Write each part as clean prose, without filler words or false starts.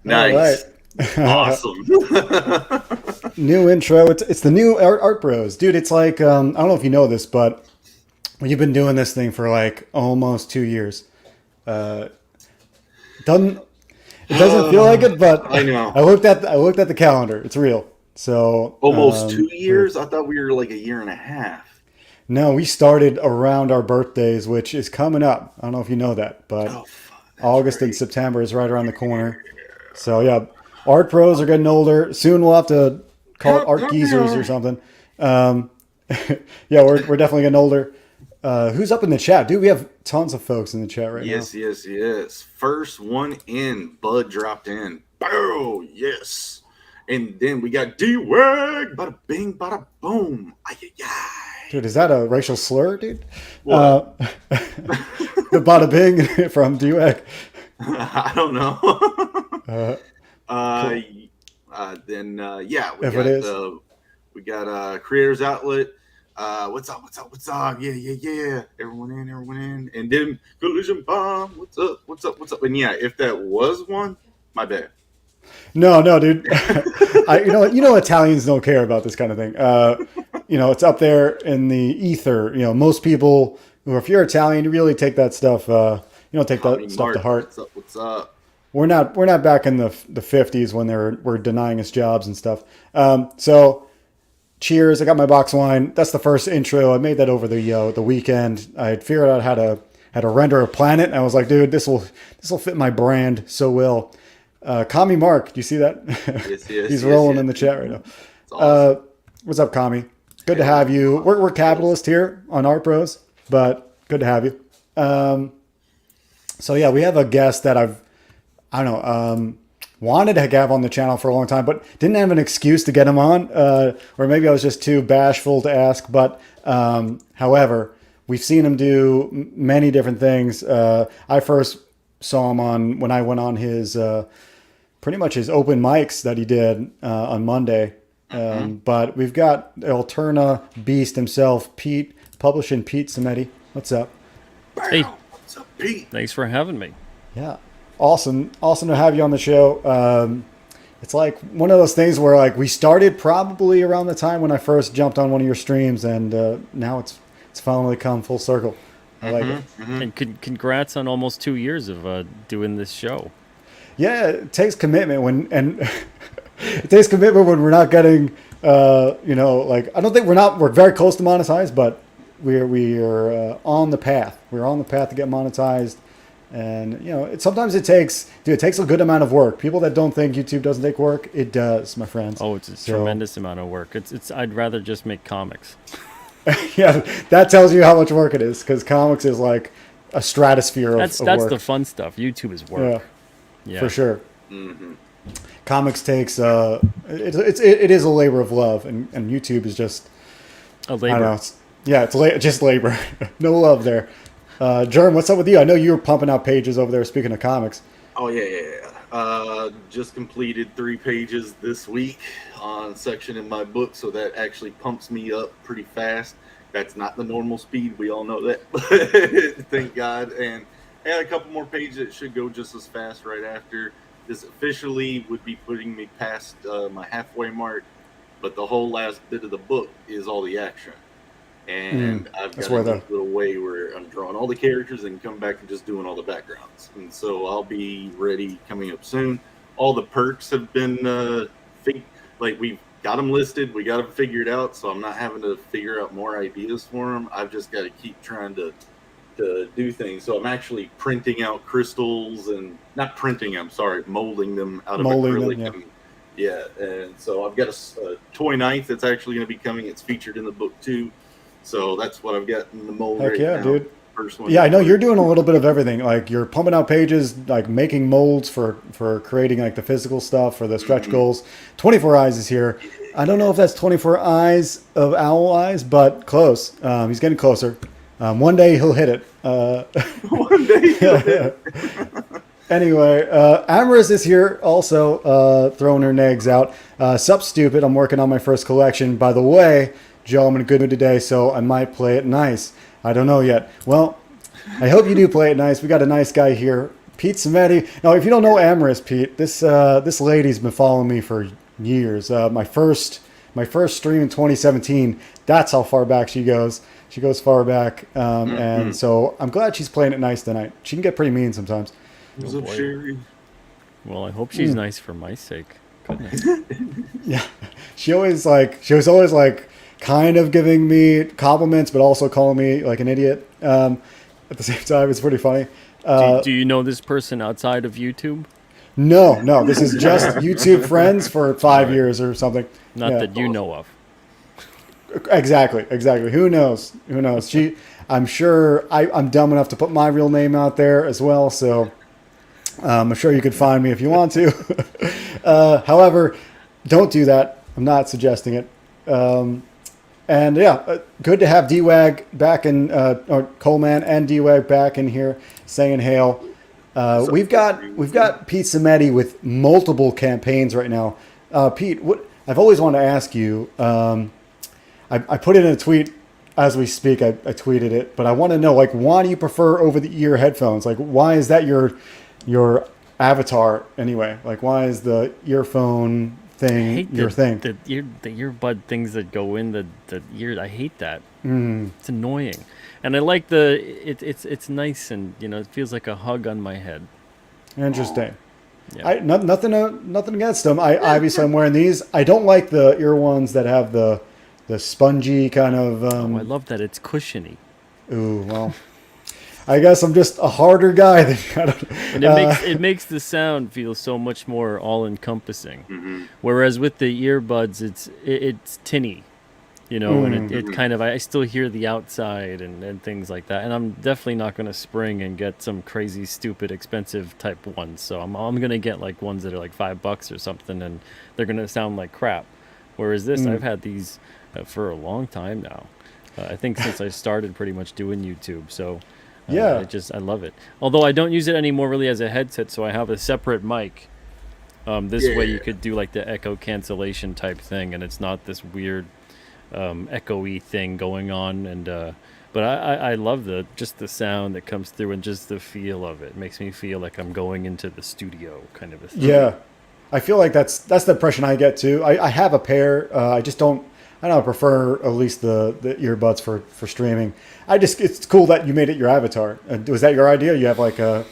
All right. Nice. Awesome. New intro. It's the new art bros, dude. It's like I don't know if you know this, but we've been doing this thing for like almost 2 years. Uh, doesn't it doesn't feel like it, but I know. I looked at the calendar. It's real. So Almost two we're years? I thought we were like a year and a half. no, we started around our birthdays, which is coming up. I don't know if you know that, but Oh, fuck, that's August and right. September is right around the corner. So yeah, art pros are getting older. Soon we'll have to call it art geezers or something. Um, yeah, we're definitely getting older. Who's up in the chat, dude? We have tons of folks in the chat right now. Yes, yes, yes. First one in. Bud dropped in. Boom. Yes. And then we got D-Wag. Bada bing, bada boom. Ay, ay, ay. Dude, is that a racial slur, dude? What? The bada bing from Duec. I don't know. Uh, uh, cool. yeah, If it is, we got creators outlet. What's up? What's up? What's up? Yeah, yeah, yeah. Everyone in, everyone in. And then collision bomb. What's up? What's up? What's up? And yeah, if that was one, my bad. no, dude. Italians don't care about this kind of thing. It's up there in the ether. Most people, or if you're Italian, you really take that stuff. You don't take Tommy that stuff to Martin. heart. What's up? What's up? We're not back in the 50s when we're denying us jobs and stuff. So cheers! I got my box wine. That's the first intro. I made that over the weekend. I had figured out how to render a planet. And I was like, dude, this will fit my brand so well. Kami Mark, do you see that? Yes, yes, He's yes, rolling yes. in the chat right now. It's awesome. What's up, Kami? Good to Hell have you. yeah. We're capitalist here on Art Bros, but good to have you. So yeah, we have a guest that I don't know, wanted to have on the channel for a long time, but didn't have an excuse to get him on, or maybe I was just too bashful to ask. But however, we've seen him do many different things. I first saw him when I went on his pretty much his open mics that he did on Monday. But we've got Alterna Beast himself, Pete, publishing Pete Samedi. What's up? Hey, Bam. What's up, Pete? thanks for having me. Yeah, awesome to have you on the show. It's like one of those things where like we started probably around the time when I first jumped on one of your streams, and now it's finally come full circle. I like it. And congrats on almost 2 years of doing this show. Yeah, it takes commitment it takes commitment when we're not getting like I don't think we're very close to monetized, but we're on the path. We're on the path to get monetized. And sometimes it takes a good amount of work. People that don't think YouTube doesn't take work, it does, my friends. Oh, it's a tremendous amount of work. It's I'd rather just make comics. Yeah, that tells you how much work it is, because comics is like a stratosphere of That's work. the fun stuff. YouTube is Yeah, work. Yeah. for sure. Comics takes it is a labor of love, and YouTube is just A I don't know. labor. It's just labor, no love there. Jerm, what's up with you? I know you were pumping out pages over there. Speaking of comics, Oh yeah, yeah, yeah. Just completed 3 pages this week on a section in my book, so that actually pumps me up pretty fast. That's not the normal speed. We all know that. Thank God. And I had a couple more pages that should go just as fast right after. This officially would be putting me past my halfway mark, but the whole last bit of the book is all the action. And I've that's got where a the neat little way where I'm drawing all the characters and come back and just doing all the backgrounds. And so I'll be ready coming up soon. All the perks have been we've got them listed, we got them figured out, so I'm not having to figure out more ideas for them. I've just got to keep trying to do things. So I'm actually printing out crystals, and not printing, I'm sorry, molding them out of molding acrylic. them. Yeah. And so I've got a toy knife that's actually going to be coming. It's featured in the book too. So that's what I've got in the mold Heck right yeah, now. dude. First one. Yeah, I know you're doing a little bit of everything. Like you're pumping out pages, like making molds for creating like the physical stuff for the stretch goals. 24 Eyes is here. I don't know if that's 24 eyes of owl eyes, but close. He's getting closer. One day he'll hit it. One day. Anyway, Amaris is here also, throwing her nags out. Sup, stupid. I'm working on my first collection. By the way, Joe, I'm in a good mood today, so I might play it nice. I don't know yet. Well, I hope you do play it nice. We got a nice guy here Pete Samedi. Now, if you don't know Amaris, Pete, this lady's been following me for years. My first stream in 2017. That's how far back she goes. She goes far back, and so I'm glad she's playing it nice tonight. She can get pretty mean sometimes. What's up, Sherry? Well, I hope she's nice for my sake. Goodness. Yeah, she was always like kind of giving me compliments, but also calling me like an idiot at the same time. It's pretty funny. Do you know this person outside of YouTube? No, this is just YouTube friends for 5 years or something. Not that you know of. Exactly. Who knows? I'm sure I'm dumb enough to put my real name out there as well, so I'm sure you could find me if you want to. However, don't do that. I'm not suggesting it. And yeah, good to have D-Wag back in, or Coleman and D-Wag back in here saying hail. We've got Pete Samedi with multiple campaigns right now. Pete, I've always wanted to ask you. I put it in a tweet as we speak. I tweeted it, but I want to know, like, why do you prefer over-the-ear headphones? Like, why is that your avatar anyway? Like, why is the earphone thing your thing? The earbud things that go in the ear. I hate that. It's annoying, and I like it's nice, and it feels like a hug on my head. Interesting. Yeah. Nothing against them. Obviously I'm wearing these. I don't like the ear ones that have the spongy kind of. I love that it's cushiony. Ooh, well, I guess I'm just a harder guy than kind of. And it makes the sound feel so much more all encompassing. Whereas with the earbuds, it's tinny, and it kind of, I still hear the outside and things like that. And I'm definitely not going to spring and get some crazy, stupid, expensive type ones. So I'm going to get like ones that are like $5 or something, and they're going to sound like crap. Whereas this, I've had these for a long time now. I think since I started pretty much doing YouTube. So yeah, I love it. Although I don't use it anymore really as a headset, so I have a separate mic. This way you could do like the echo cancellation type thing, and it's not this weird echoey thing going on. And but I love the sound that comes through and just the feel of it. It makes me feel like I'm going into the studio kind of a thing. Yeah, I feel like that's the impression I get too. I have a pair. I just don't. I don't prefer at least the earbuds for streaming. It's cool that you made it your avatar. Was that your idea? You have like a.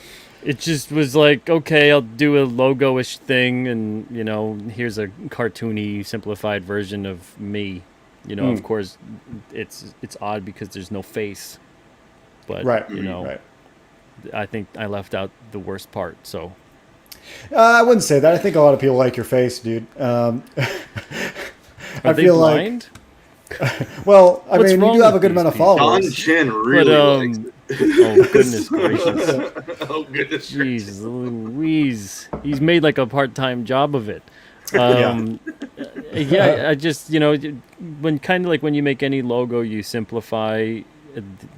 It just was like, okay, I'll do a logo-ish thing, and here's a cartoony, simplified version of me. Of course, it's odd because there's no face, but right. I think I left out the worst part. So I wouldn't say that. I think a lot of people like your face, dude. Are they blind? Well, I mean, you do have a good amount of followers. Don Chen really likes it. Oh, goodness gracious. Oh, goodness gracious. Jeez Louise. He's made like a part-time job of it. I just, when you make any logo, you simplify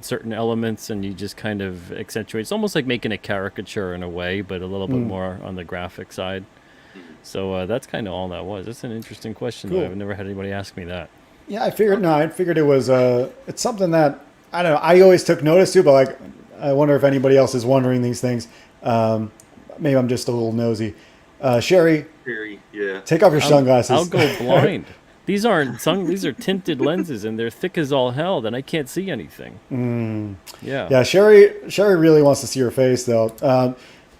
certain elements and you just kind of accentuate. It's almost like making a caricature in a way, but a little bit more on the graphic side. So that's kind of all that was. That's an interesting question. Cool. I've never had anybody ask me that. Yeah, I figured it was it's something that I don't know. I always took notice too, but like I wonder if anybody else is wondering these things. Maybe I'm just a little nosy. Sherry, yeah. Take off your sunglasses. I'll go blind. These are tinted lenses and they're thick as all hell. Then I can't see anything. Yeah. Sherry really wants to see your face though.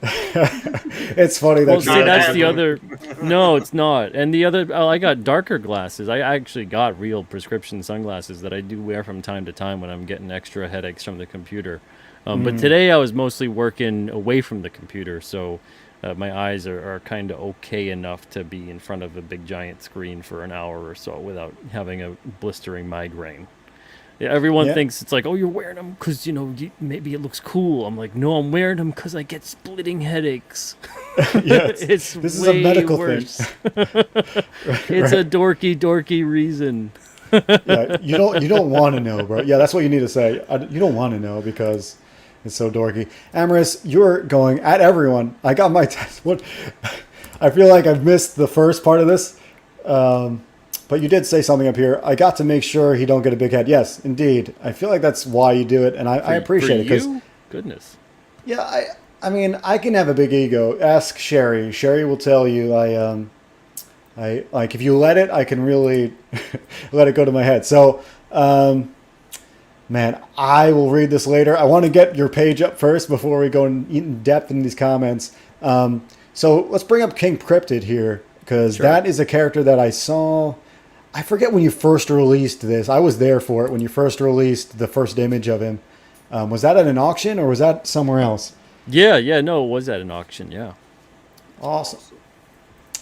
It's funny that. Well, see, that's the other. No, it's not. And the other, I got darker glasses. I actually got real prescription sunglasses that I do wear from time to time when I'm getting extra headaches from the computer. But today I was mostly working away from the computer, so my eyes are kind of okay enough to be in front of a big giant screen for an hour or so without having a blistering migraine. Yeah, everyone thinks it's like, oh, you're wearing them because, maybe it looks cool. I'm like, no, I'm wearing them because I get splitting headaches. This is a medical worse. Thing. It's a dorky reason. You don't want to know, bro. Yeah, that's what you need to say. You don't want to know because it's so dorky. Amaris, you're going at everyone. I got my test. I feel like I've missed the first part of this. But you did say something up here. I got to make sure he don't get a big head. Yes, indeed. I feel like that's why you do it, and I appreciate it. Because goodness. Yeah, I mean, I can have a big ego. Ask Sherry. Sherry will tell you. I like if you let it, I can really let it go to my head. So, man, I will read this later. I want to get your page up first before we go in depth in these comments. So let's bring up King Cryptid here because Sure. that is a character that I saw. I forget when you first released this. I was there for it when you first released the first image of him. Was that at an auction or was that somewhere else? Yeah, no, it was at an auction, yeah. Awesome.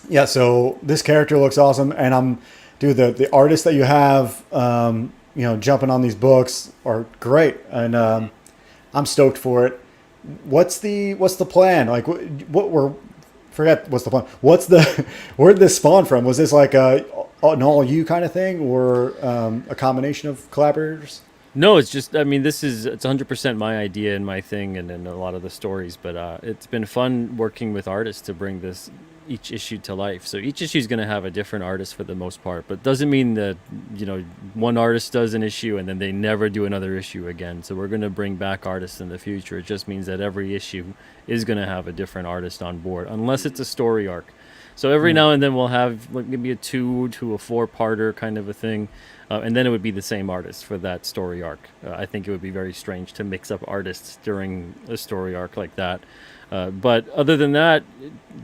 Yeah, so this character looks awesome, and the artists that you have, jumping on these books are great, and I'm stoked for it. What's the plan? Like, forget what's the plan. Where'd this spawn from? Was this like an all you kind of thing, or a combination of collaborators? No, it's just, I mean, it's 100% my idea and my thing and a lot of the stories, but it's been fun working with artists to bring each issue to life. So each issue is going to have a different artist for the most part, but doesn't mean that, one artist does an issue and then they never do another issue again. So we're going to bring back artists in the future. It just means that every issue is going to have a different artist on board, unless it's a story arc. So every now and then we'll have like maybe a 2 to a 4-parter kind of a thing. And then it would be the same artist for that story arc. I think it would be very strange to mix up artists during a story arc like that. But other than that,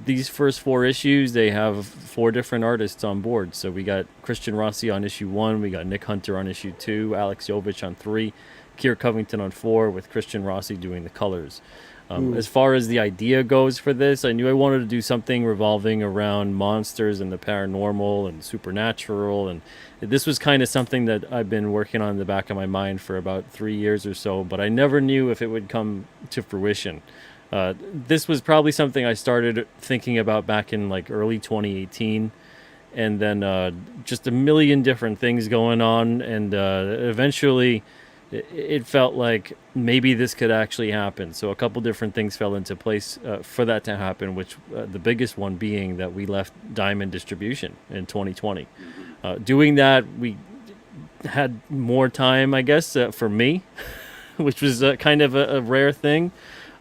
these first 4 issues, they have 4 different artists on board. So we got Christian Rossi on issue 1, we got Nick Hunter on issue 2, Alex Jovich on 3, Kier Covington on 4, with Christian Rossi doing the colors. As far as the idea goes for this, I knew I wanted to do something revolving around monsters and the paranormal and supernatural, and this was kind of something that I've been working on in the back of my mind for about 3 years or so, but I never knew if it would come to fruition. This was probably something I started thinking about back in like early 2018, and then just a million different things going on, and eventually it felt like maybe this could actually happen. So a couple different things fell into place for that to happen, which the biggest one being that we left Diamond Distribution in 2020. Doing that, we had more time, I guess, for me, which was kind of a rare thing.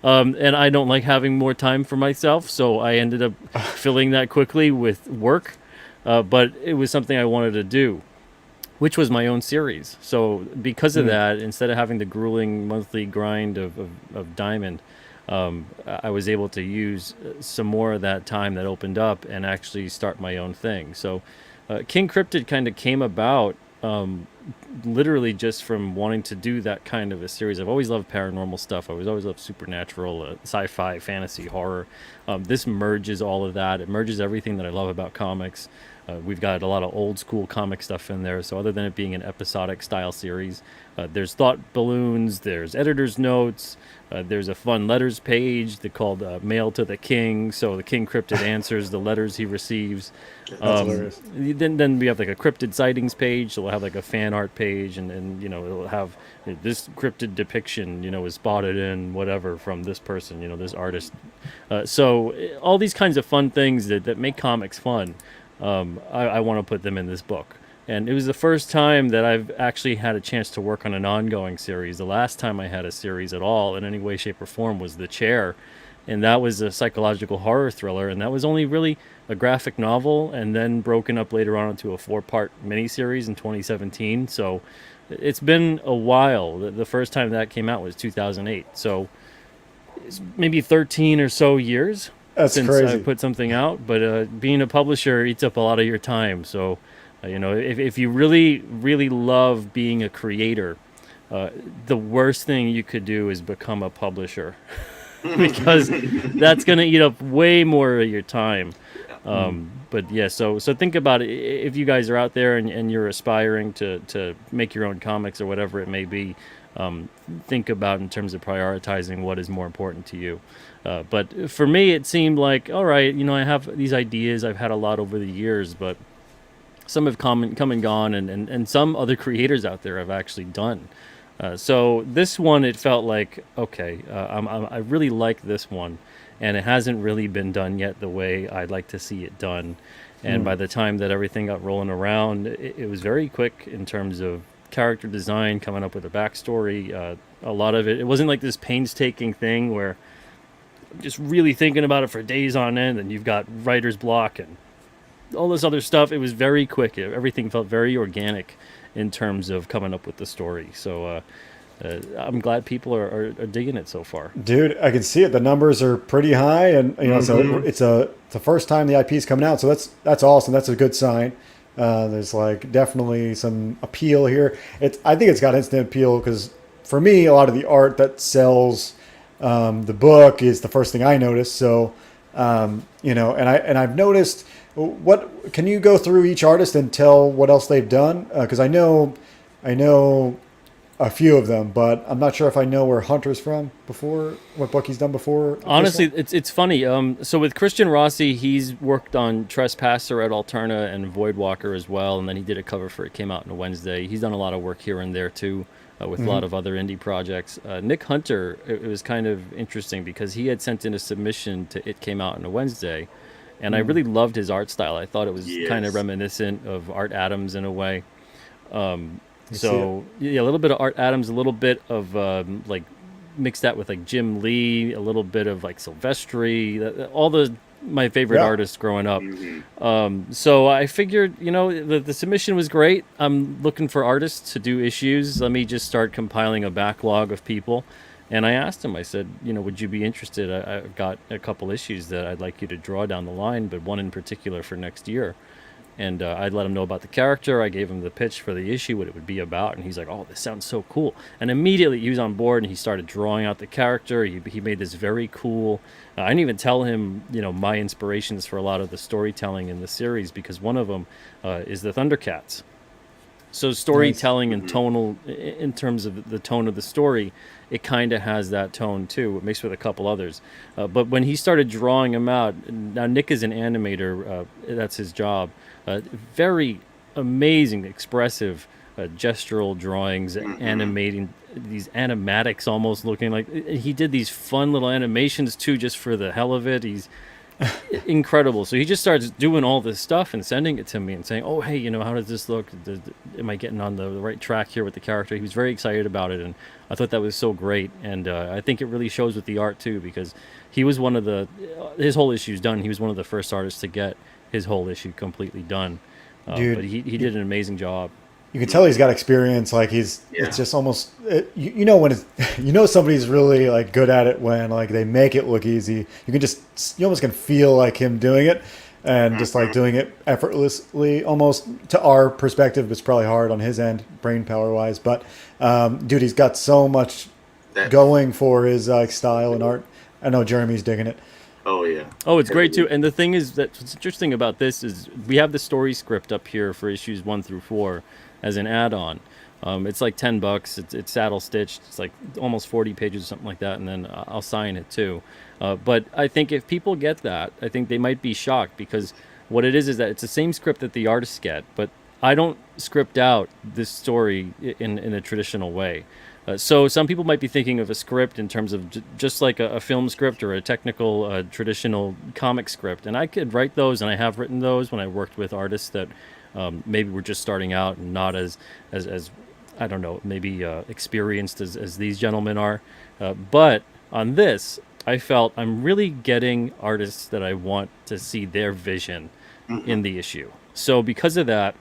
And I don't like having more time for myself, so I ended up filling that quickly with work. But it was something I wanted to do, which was my own series. So because of that, instead of having the grueling monthly grind of Diamond, I was able to use some more of that time that opened up and actually start my own thing. So King Cryptid kind of came about literally just from wanting to do that kind of a series. I've always loved paranormal stuff. I always loved supernatural, sci-fi, fantasy, horror. This merges all of that. It merges everything that I love about comics. We've got a lot of old school comic stuff in there. So other than it being an episodic style series, there's thought balloons, there's editor's notes, there's a fun letters page called Mail to the King. So the King Cryptid answers the letters he receives. That's hilarious. Then we have like a cryptid sightings page. So we'll have like a fan art page, and it'll have this cryptid depiction, was spotted in whatever from this person, this artist. So all these kinds of fun things that make comics fun. I want to put them in this book. And it was the first time that I've actually had a chance to work on an ongoing series. The last time I had a series at all in any way, shape, or form was The Chair. And that was a psychological horror thriller. And that was only really a graphic novel and then broken up later on into a 4-part miniseries in 2017. So it's been a while. The first time that came out was 2008. So it's maybe 13 or so years. That's since crazy. I put something out, but being a publisher eats up a lot of your time. So, if you really, really love being a creator, the worst thing you could do is become a publisher because that's going to eat up way more of your time. But yeah, so think about it. If you guys are out there and you're aspiring to make your own comics or whatever it may be, think about in terms of prioritizing what is more important to you. But for me, it seemed like, all right, I have these ideas. I've had a lot over the years, but some have come and gone, and some other creators out there have actually done. So this one, it felt like, okay, I really like this one, and it hasn't really been done yet the way I'd like to see it done. And by the time that everything got rolling around, it was very quick in terms of character design, coming up with a backstory. A lot of it wasn't like this painstaking thing where just really thinking about it for days on end, and you've got writer's block and all this other stuff. It was very quick. Everything felt very organic in terms of coming up with the story. So I'm glad people are digging it so far. Dude, I can see it. The numbers are pretty high, and so it's the first time the IP is coming out. So that's awesome. That's a good sign. There's like definitely some appeal here. I think it's got instant appeal because for me, a lot of the art that sells the book is the first thing I notice. So and I've noticed. What can you go through each artist and tell what else they've done? Because I know a few of them, but I'm not sure if I know where Hunter's from before, what book he's done before. Honestly, it's funny. So with Christian Rossi, he's worked on Trespasser at Alterna and Voidwalker as well, and then he did a cover for It Came Out on a Wednesday. He's done a lot of work here and there too, with a lot of other indie projects. Nick Hunter, it was kind of interesting because he had sent in a submission to It Came Out on a Wednesday, and I really loved his art style. I thought it was kind of reminiscent of Art Adams in a way. So yeah, a little bit of Art Adams, a little bit of like mixed that with like Jim Lee, a little bit of like Silvestri, all my favorite artists growing up. So I figured, the submission was great. I'm looking for artists to do issues. Let me just start compiling a backlog of people. And I asked him, I said, would you be interested? I've got a couple issues that I'd like you to draw down the line, but one in particular for next year. And I'd let him know about the character. I gave him the pitch for the issue, what it would be about. And he's like, oh, this sounds so cool. And immediately he was on board and he started drawing out the character. He made this very cool. I didn't even tell him, my inspirations for a lot of the storytelling in the series, because one of them is the Thundercats. So storytelling and tonal, in terms of the tone of the story, it kind of has that tone too. It mixed with a couple others. But when he started drawing them out, now Nick is an animator. That's his job. Very amazing, expressive, gestural drawings, animating these animatics, almost looking like he did these fun little animations too, just for the hell of it. He's incredible. So he just starts doing all this stuff and sending it to me and saying, oh, hey, how does this look? Am I getting on the right track here with the character? He was very excited about it, and I thought that was so great. And I think it really shows with the art too, because he was his whole issue's done. He was one of the first artists to get his whole issue completely done. Dude, but he did an amazing job. You can tell he's got experience. Like it's just almost, when somebody's really like good at it when like they make it look easy. You almost can feel like him doing it, and just like doing it effortlessly. Almost to our perspective, it's probably hard on his end, brain power wise. But dude, he's got so much going for his style and art. I know Jeremy's digging it. Oh yeah. Oh, it's great too. And the thing is that what's interesting about this is we have the story script up here for issues 1 through 4 as an add-on. It's like $10. It's saddle stitched. It's like almost 40 pages or something like that, and then I'll sign it too. But I think if people get that, I think they might be shocked, because what it is that it's the same script that the artists get, but I don't script out this story in a traditional way. So some people might be thinking of a script in terms of just like a film script or a technical traditional comic script, and I could write those, and I have written those when I worked with artists that maybe were just starting out and not as I don't know, maybe experienced as these gentlemen are. But on this, I felt I'm really getting artists that I want to see their vision in the issue. So because of that,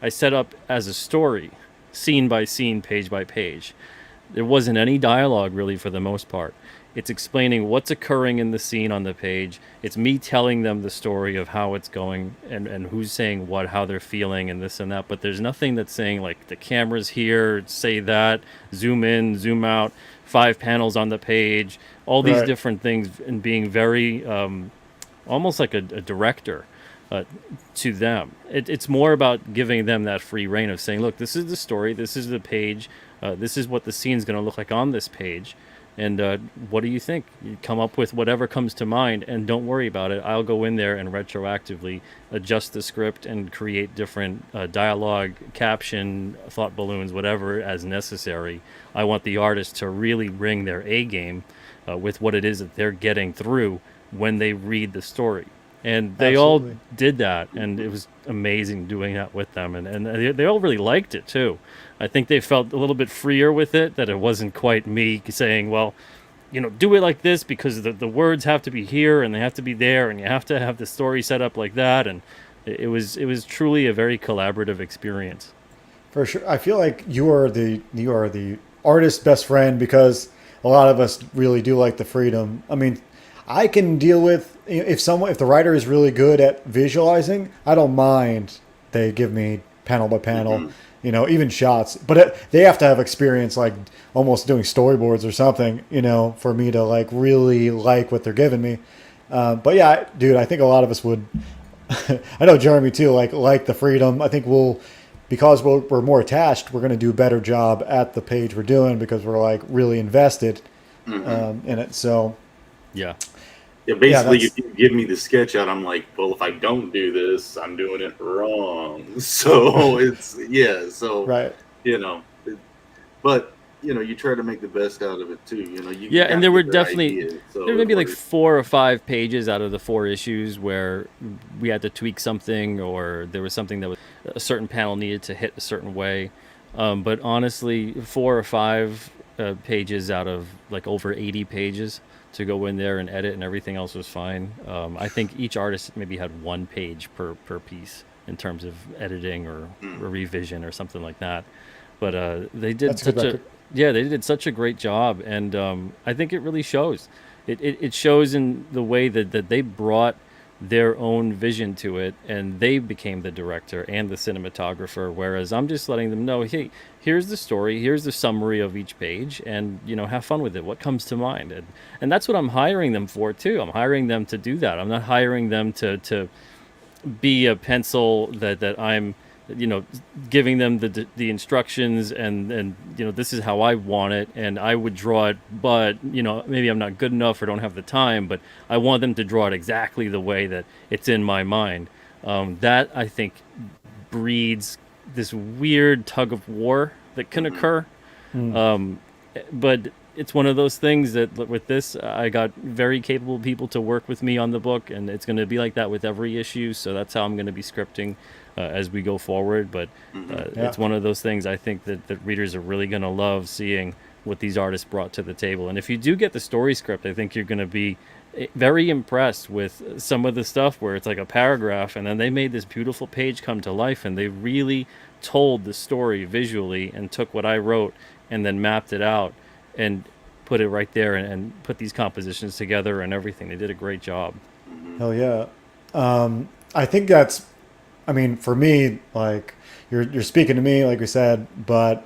I set up as a story, scene by scene, page by page. There wasn't any dialogue really for the most part. It's explaining what's occurring in the scene on the page. It's me telling them the story of how it's going and who's saying what, how they're feeling, and this and that. But there's nothing that's saying like the camera's here, say that, zoom in, zoom out, 5 panels on the page, all these different things, and being very almost like a director to them. It's more about giving them that free reign of saying, look, this is the story, this is the page, this is what the scene's going to look like on this page. And what do you think? You come up with whatever comes to mind, and don't worry about it. I'll go in there and retroactively adjust the script and create different dialogue, caption, thought balloons, whatever as necessary. I want the artist to really bring their A game with what it is that they're getting through when they read the story. And they all did that, and it was amazing doing that with them. And they all really liked it, too. I think they felt a little bit freer with it, that it wasn't quite me saying, well, do it like this because the words have to be here and they have to be there, and you have to have the story set up like that. And it was truly a very collaborative experience. For sure. I feel like you are the artist's best friend, because a lot of us really do like the freedom. I mean, I can deal with if the writer is really good at visualizing, I don't mind they give me panel by panel, even shots, but they have to have experience, like almost doing storyboards or something, for me to like really like what they're giving me. But yeah, dude, I think a lot of us would. I know Jeremy too, like the freedom. I think because we're more attached, we're going to do a better job at the page we're doing, because we're like really invested in it. So yeah, basically, if you give me the sketch out, I'm like, well, if I don't do this, I'm doing it wrong. So it's right. But you try to make the best out of it too. And there were definitely there were maybe like 4 or 5 pages out of the 4 issues where we had to tweak something, or there was something that was a certain panel needed to hit a certain way. But honestly, 4 or 5 pages out of like over 80 pages to go in there and edit, and everything else was fine. I think each artist maybe had 1 page per piece in terms of editing or a revision or something like that. But they did they did such a great job, and I think it really shows. It shows in the way that they brought their own vision to it, and they became the director and the cinematographer, whereas I'm just letting them know, hey, here's the story, here's the summary of each page, and have fun with it, what comes to mind. And that's what I'm hiring them for too. I'm hiring them to do that. I'm not hiring them to be a pencil that I'm giving them the instructions and this is how I want it, and I would draw it, but maybe I'm not good enough or don't have the time, but I want them to draw it exactly the way that it's in my mind. That, I think, breeds this weird tug of war that can occur. But it's one of those things that with this, I got very capable people to work with me on the book, and it's going to be like that with every issue. So that's how I'm going to be scripting as we go forward. But it's one of those things I think that readers are really going to love seeing what these artists brought to the table. And if you do get the story script, I think you're going to be very impressed with some of the stuff where it's like a paragraph and then they made this beautiful page come to life, and they really told the story visually and took what I wrote and then mapped it out and put it right there and put these compositions together and everything. They did a great job. Hell yeah. I think that's, for me, like you're speaking to me, like we said, but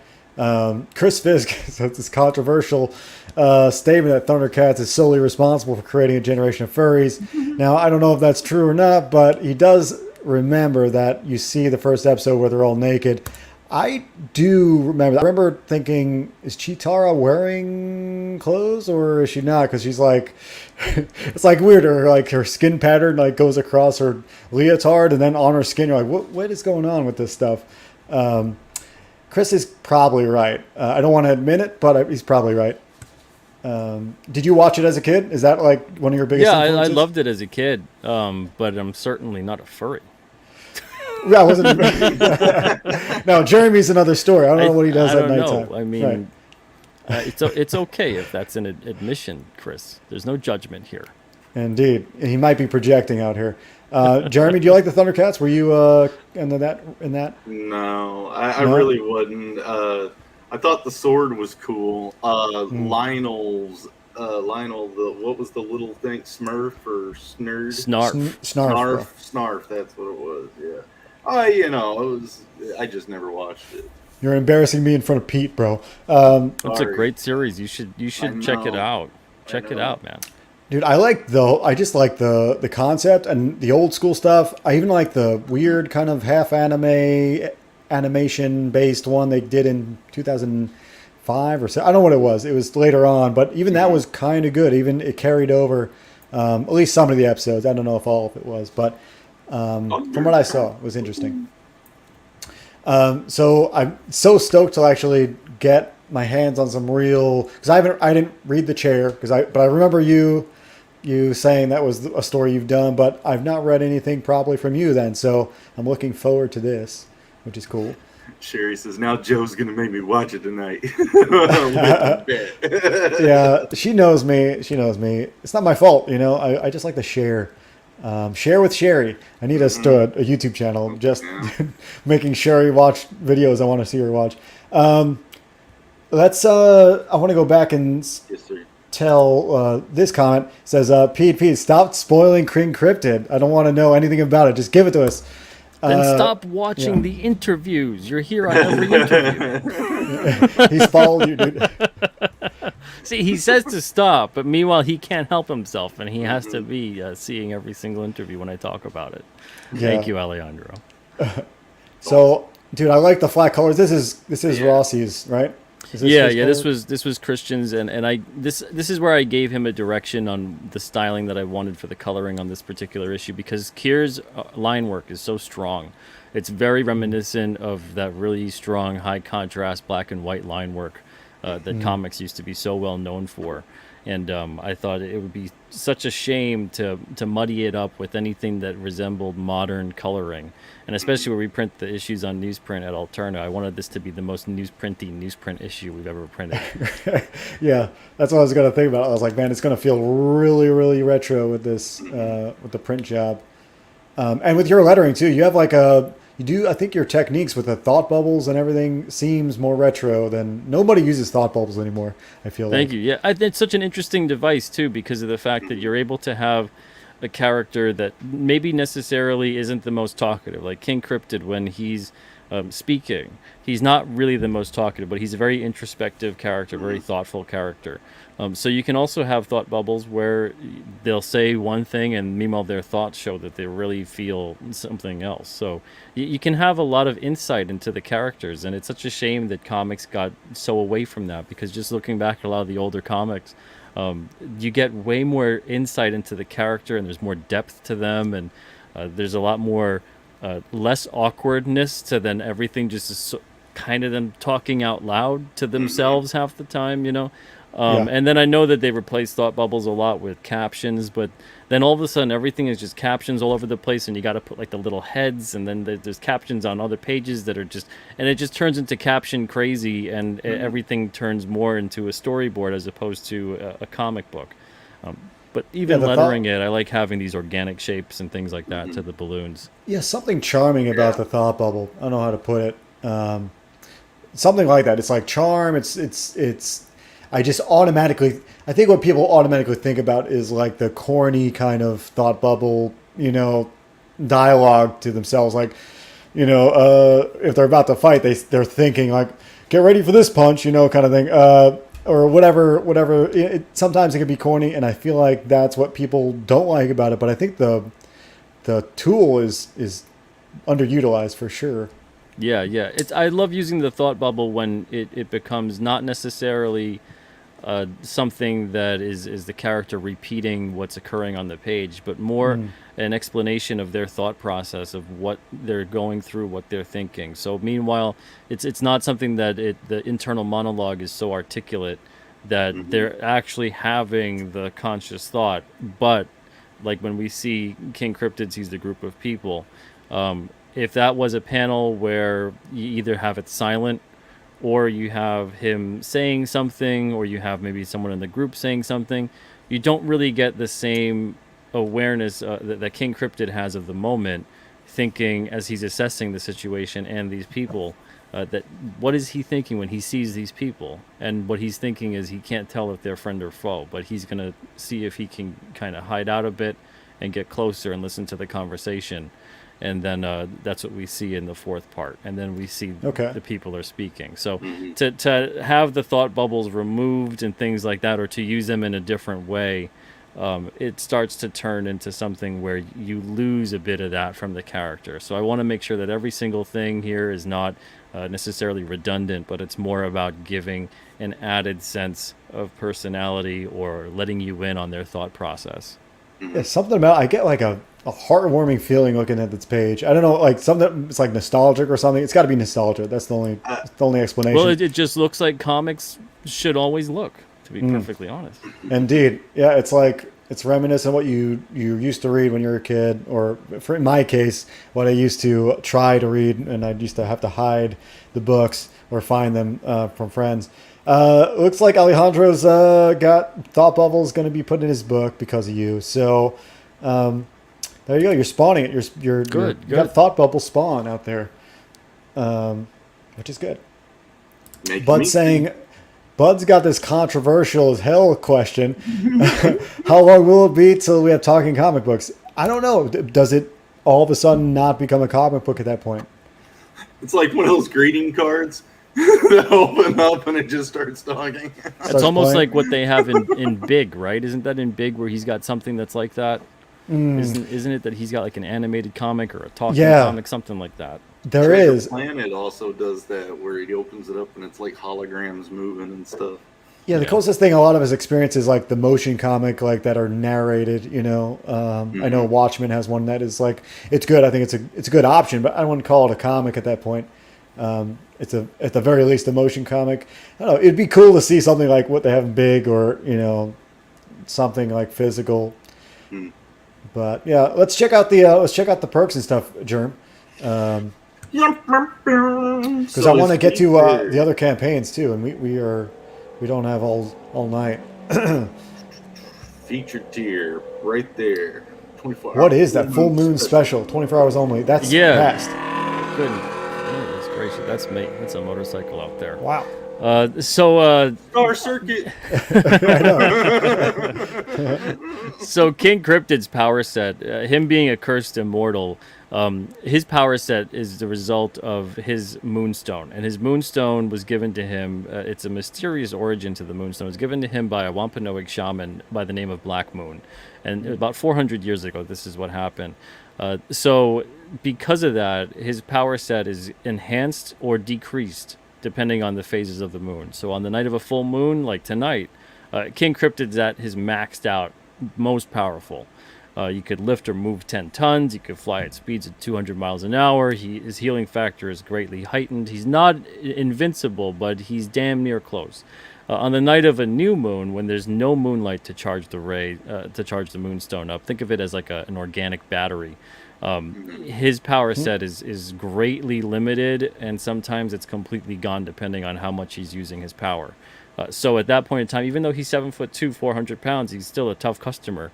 Chris Fisk has this controversial statement that Thundercats is solely responsible for creating a generation of furries. Now, I don't know if that's true or not, but he does remember that you see the first episode where they're all naked. I do remember. I remember thinking, is Chitara wearing clothes or is she not? Because she's like, it's like weird. Her skin pattern like goes across her leotard and then on her skin. You're like, what is going on with this stuff? Chris is probably right. I don't want to admit it, but he's probably right. Did you watch it as a kid? Is that like one of your biggest influences? I loved it as a kid, but I'm certainly not a furry. Yeah, I wasn't. No, Jeremy's another story. I don't know what he does at nighttime. I mean, it's okay if that's an admission, Chris. There's no judgment here. Indeed, he might be projecting out here. Jeremy, do you like the Thundercats? Were you in that? No, I really wouldn't. I thought the sword was cool. Lionel, what was the little thing? Smurf or Snurd? Snarf. That's what it was. Yeah. I just never watched it. You're embarrassing me in front of Pete, bro. It's a great series. You should check it out. Check it out, man. Dude, I just like the concept and the old school stuff. I even like the weird kind of half animation based one they did in 2005 or so. I don't know what it was. It was later on, but even that was kind of good. Even it carried over at least some of the episodes. I don't know if all of it was, but from what I saw, it was interesting. So I'm so stoked to actually get my hands on some real, because I didn't read The Chair, but I remember you saying that was a story you've done, but I've not read anything probably from you then. So I'm looking forward to this, which is cool. Sherry says, now Joe's going to make me watch it tonight. With the bet. Yeah, she knows me. She knows me. It's not my fault, you know. I just like to share. Share with Sherry. I need us to a YouTube channel just making Sherry watch videos I want to see her watch. Let's. I want to go back and Yes, sir. tell this comment. It says, Pete, stop spoiling King Cryptid. I don't want to know anything about it. Just give it to us. Then stop watching the interviews. You're here on every interview. He's followed you, dude. See, he says to stop, but meanwhile he can't help himself, and he has to be seeing every single interview when I talk about it. Thank you, Alejandro. So, dude, I like the flat colors. This is Rossi's, right? Is this his color? This was Christian's, and I this is where I gave him a direction on the styling that I wanted for the coloring on this particular issue, because Kier's line work is so strong. It's very reminiscent of that really strong high contrast black and white line work that comics used to be so well known for. And I thought it would be such a shame to muddy it up with anything that resembled modern coloring. And especially where we print the issues on newsprint at Alterna, I wanted this to be the most newsprint issue we've ever printed. Yeah, that's what I was going to think about. I was like, man, it's going to feel really, really retro with this, with the print job. And with your lettering, too. You have like I think your techniques with the thought bubbles and everything seems more retro than... Nobody uses thought bubbles anymore, I feel Thank like. you. Yeah, it's such an interesting device, too, because of the fact that you're able to have a character that maybe necessarily isn't the most talkative. Like King Cryptid, when he's speaking, he's not really the most talkative, but he's a very introspective character, very thoughtful character. So you can also have thought bubbles where they'll say one thing and meanwhile their thoughts show that they really feel something else. So you can have a lot of insight into the characters, and it's such a shame that comics got so away from that, because just looking back at a lot of the older comics, you get way more insight into the character, and there's more depth to them, and there's a lot more less awkwardness to then everything just is kind of them talking out loud to themselves half the time, you know. And then I know that they replace thought bubbles a lot with captions, but then all of a sudden everything is just captions all over the place, and you got to put like the little heads, and then there's captions on other pages that are just, and it just turns into caption crazy, and everything turns more into a storyboard as opposed to a comic book. But even lettering it, I like having these organic shapes and things like that to the balloons. Yeah, something charming about the thought bubble. I don't know how to put it. Something like that. It's like charm. It's. I just automatically, I think what people automatically think about is like the corny kind of thought bubble, you know, dialogue to themselves. Like, you know, if they're about to fight, they're thinking like, get ready for this punch, you know, kind of thing. Or whatever. Sometimes it can be corny, and I feel like that's what people don't like about it. But I think the tool is underutilized for sure. Yeah. I love using the thought bubble when it becomes not necessarily something that is the character repeating what's occurring on the page, but more an explanation of their thought process, of what they're going through, what they're thinking. So meanwhile, it's not something that the internal monologue is so articulate that they're actually having the conscious thought. But like when we see King Cryptid sees the group of people, if that was a panel where you either have it silent, or you have him saying something, or you have maybe someone in the group saying something, you don't really get the same awareness that King Cryptid has of the moment, thinking as he's assessing the situation and these people, that what is he thinking when he sees these people? And what he's thinking is he can't tell if they're friend or foe, but he's going to see if he can kind of hide out a bit and get closer and listen to the conversation. And then that's what we see in the fourth part. And then we see the people are speaking. So to have the thought bubbles removed and things like that, or to use them in a different way, it starts to turn into something where you lose a bit of that from the character. So I want to make sure that every single thing here is not necessarily redundant, but it's more about giving an added sense of personality or letting you in on their thought process. Yeah, something about, I get like a heartwarming feeling looking at this page. I don't know, like something, it's like nostalgic or something. It's got to be nostalgia. That's the only explanation. Well, it just looks like comics should always look, to be perfectly honest. Indeed. Yeah, it's like, it's reminiscent of what you used to read when you were a kid, or in my case, what I used to try to read, and I used to have to hide the books or find them from friends. Looks like Alejandro's got Thought Bubbles going to be put in his book because of you. So there you go. You're spawning it. You got Thought Bubble spawn out there, which is good. Bud's got this controversial as hell question. How long will it be till we have talking comic books? I don't know. Does it all of a sudden not become a comic book at that point? It's like one of those greeting cards that open up and it just starts talking. It's almost like what they have in Big, right? Isn't that in Big where he's got something that's like that? Isn't it that he's got like an animated comic or a talking comic, something like that? There is. Planet also does that where he opens it up and it's like holograms moving and stuff. Yeah, the closest thing a lot of his experience is like the motion comic, like that are narrated. You know, I know Watchmen has one that is like, it's good. I think it's a good option, but I wouldn't call it a comic at that point. It's at the very least a motion comic. I don't know. It'd be cool to see something like what they have in Big, or something like physical. But yeah, let's check out the perks and stuff, Germ. Because I want to get to the other campaigns too, and we don't have all night. Featured tier right there. 24 What is that full moon special? 24 hours only. That's fast. Goodness gracious, that's a motorcycle out there. Wow. Star Circuit. I know. So King Cryptid's power set, him being a cursed immortal, his power set is the result of his moonstone, and his moonstone was given to him. It's a mysterious origin to the moonstone. It was given to him by a Wampanoag shaman by the name of Black Moon, and about 400 years ago, this is what happened. So because of that, his power set is enhanced or decreased depending on the phases of the moon. So on the night of a full moon, like tonight, King Cryptid's at his maxed out, most powerful. You could lift or move 10 tons. You could fly at speeds of 200 miles an hour. His healing factor is greatly heightened. He's not invincible, but he's damn near close. On the night of a new moon, when there's no moonlight to charge the moonstone up, think of it as like an organic battery. His power set is greatly limited, and sometimes it's completely gone depending on how much he's using his power. So at that point in time, even though he's 7'2", 400 pounds, he's still a tough customer.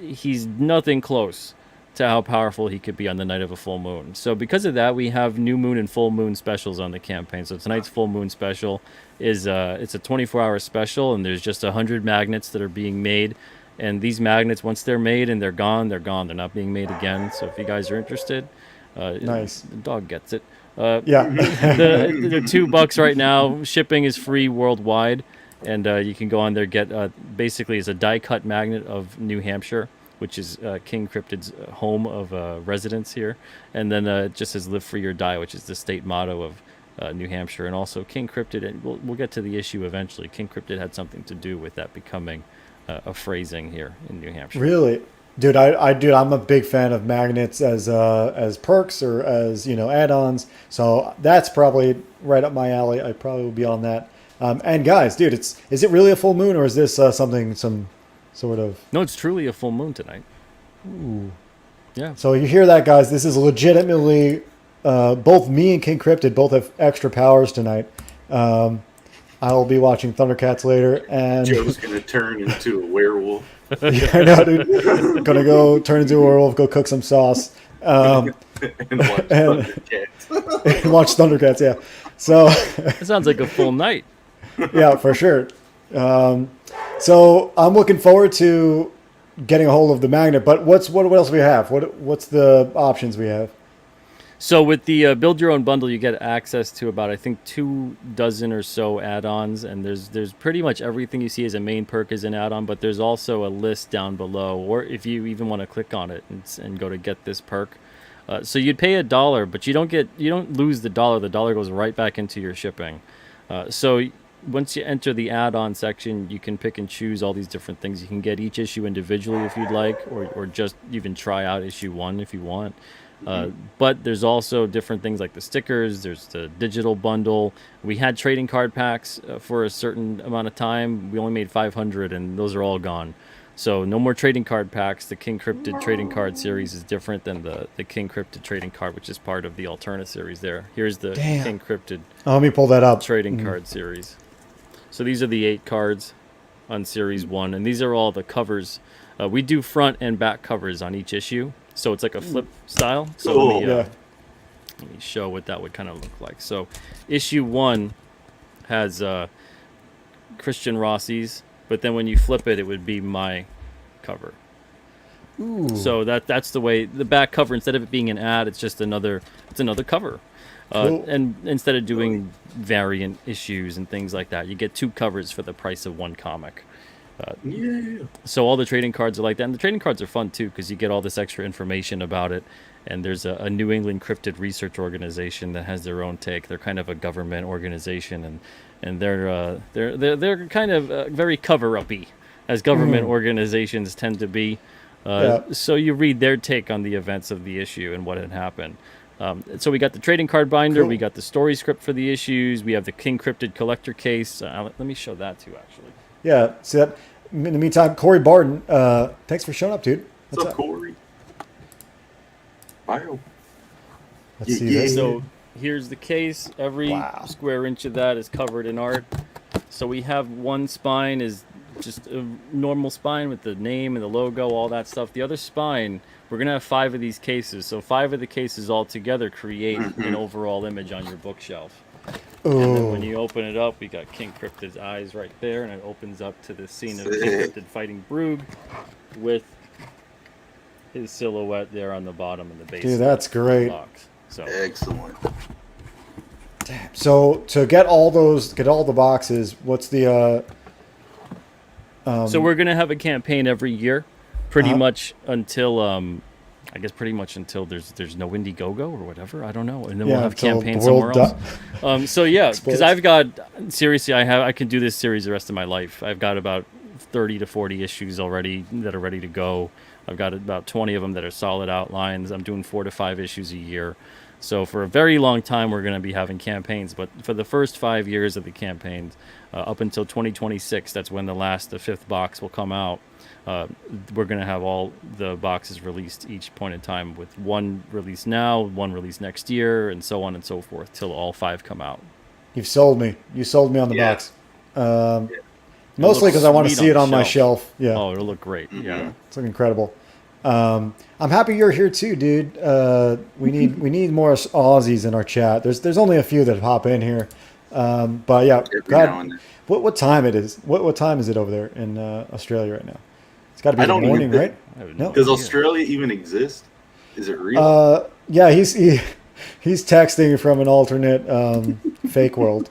He's nothing close to how powerful he could be on the night of a full moon. So because of that, we have new moon and full moon specials on the campaign. So tonight's full moon special is it's a 24-hour special, and there's just 100 magnets that are being made. And these magnets, once they're made and they're gone, they're gone. They're not being made again. So if you guys are interested, nice. The dog gets it. Yeah. They're $2 right now. Shipping is free worldwide. And you can go on there, get basically it's a die-cut magnet of New Hampshire, which is King Cryptid's home of residence here. And then it just says "Live Free or Die," which is the state motto of New Hampshire. And also King Cryptid, and we'll get to the issue eventually. King Cryptid had something to do with that becoming a phrasing here in New Hampshire. Really? Dude, I'm a big fan of magnets as perks or as add-ons. So that's probably right up my alley. I probably will be on that. And guys, dude, is it really a full moon, or is this some sort of? No, it's truly a full moon tonight. Ooh. Yeah. So you hear that, guys? This is legitimately both me and King Cryptid both have extra powers tonight. I will be watching Thundercats later, and Joe's gonna turn into a werewolf. Yeah, I know, dude. Gonna go turn into a werewolf, go cook some sauce, and watch Thundercats. and watch Thundercats. Yeah, so It sounds like a full night. yeah, for sure. So I'm looking forward to getting a hold of the magnet. But what else do we have? What's the options we have? So with the build your own bundle, you get access to about, I think, 24 or so add-ons, and there's pretty much everything you see as a main perk is an add-on, but there's also a list down below, or if you even want to click on it and go to get this perk. So you'd pay $1, but you don't lose the dollar. The dollar goes right back into your shipping. So once you enter the add-on section, you can pick and choose all these different things. You can get each issue individually if you'd like, or just even try out issue 1 if you want. But there's also different things like the stickers. There's the digital bundle. We had trading card packs for a certain amount of time. We only made 500, and those are all gone. So no more trading card packs. The King Cryptid trading card series is different than the King Cryptid trading card, which is part of the Alterna series there. Here's the Damn. King Cryptid Oh, let me pull that up. trading card series. So these are the 8 cards on series 1, and these are all the covers. We do front and back covers on each issue, so it's like a flip style. So Cool. let me show what that would kind of look like. So issue 1 has Christian Rossi's, but then when you flip it, it would be my cover. Ooh. So that's the way the back cover, instead of it being an ad, it's just another cover. Cool. And instead of doing variant issues and things like that, you get 2 covers for the price of 1 comic. Yeah. So all the trading cards are like that, and the trading cards are fun too because you get all this extra information about it. And there's a New England Cryptid Research Organization that has their own take. They're kind of a government organization, and they're kind of very cover-uppy, as government organizations tend to be. So you read their take on the events of the issue and what had happened. So we got the trading card binder, we got the story script for the issues, we have the King Cryptid collector case. Let me show that too, actually. Yeah. See that. In the meantime, Corey Barton, thanks for showing up, dude. What's up, Corey? Bio. Let's see this. So here's the case. Every square inch of that is covered in art. So we have one spine is just a normal spine with the name and the logo, all that stuff. The other spine, we're going to have 5 of these cases. So 5 of the cases all together create an overall image on your bookshelf. Ooh. And then when you open it up, we got King Cryptid's eyes right there, and it opens up to the scene of King Cryptid fighting Broog with his silhouette there on the bottom and the base. Dude, that's great. Box. So Excellent. Damn. So to get all the boxes, what's the so we're gonna have a campaign every year, pretty much until I guess pretty much until there's no Indiegogo or whatever. I don't know, and then we'll have until campaigns the world somewhere else. So yeah, because explodes. I've got seriously, I can do this series the rest of my life. I've got about 30 to 40 issues already that are ready to go. I've got about 20 of them that are solid outlines. I'm doing 4 to 5 issues a year. So for a very long time, we're going to be having campaigns. But for the first 5 years of the campaigns, up until 2026, that's when the 5th box will come out. We're going to have all the boxes released each point in time, with one release now, one release next year, and so on and so forth, till all 5 come out. You've sold me. You sold me on the box. Mostly because I want to see it on my shelf. Yeah. Oh, it'll look great. Yeah. It's looking incredible. I'm happy you're here too, dude. We need more Aussies in our chat. There's only a few that hop in here. But yeah, what time it is? What time is it over there in Australia right now? It's got to be the morning, right? No. Does Australia even exist? Is it real? Yeah, he's texting from an alternate fake world.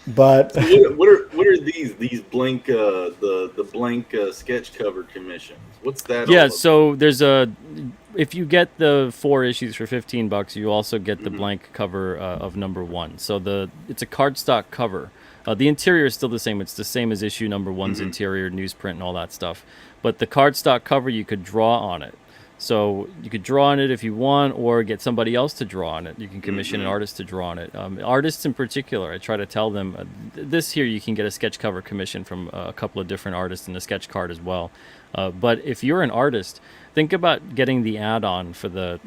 But what are these blank the blank sketch cover commissions? What's that? Yeah, so there's if you get the 4 issues for $15, you also get the blank cover of number 1. So it's a cardstock cover. The interior is still the same. It's the same as issue number 1's interior, newsprint, and all that stuff. But the cardstock cover, you could draw on it. So you could draw on it if you want, or get somebody else to draw on it. You can commission an artist to draw on it. Artists in particular, I try to tell them, this here you can get a sketch cover commission from a couple of different artists and a sketch card as well. But if you're an artist, think about getting the add-on for the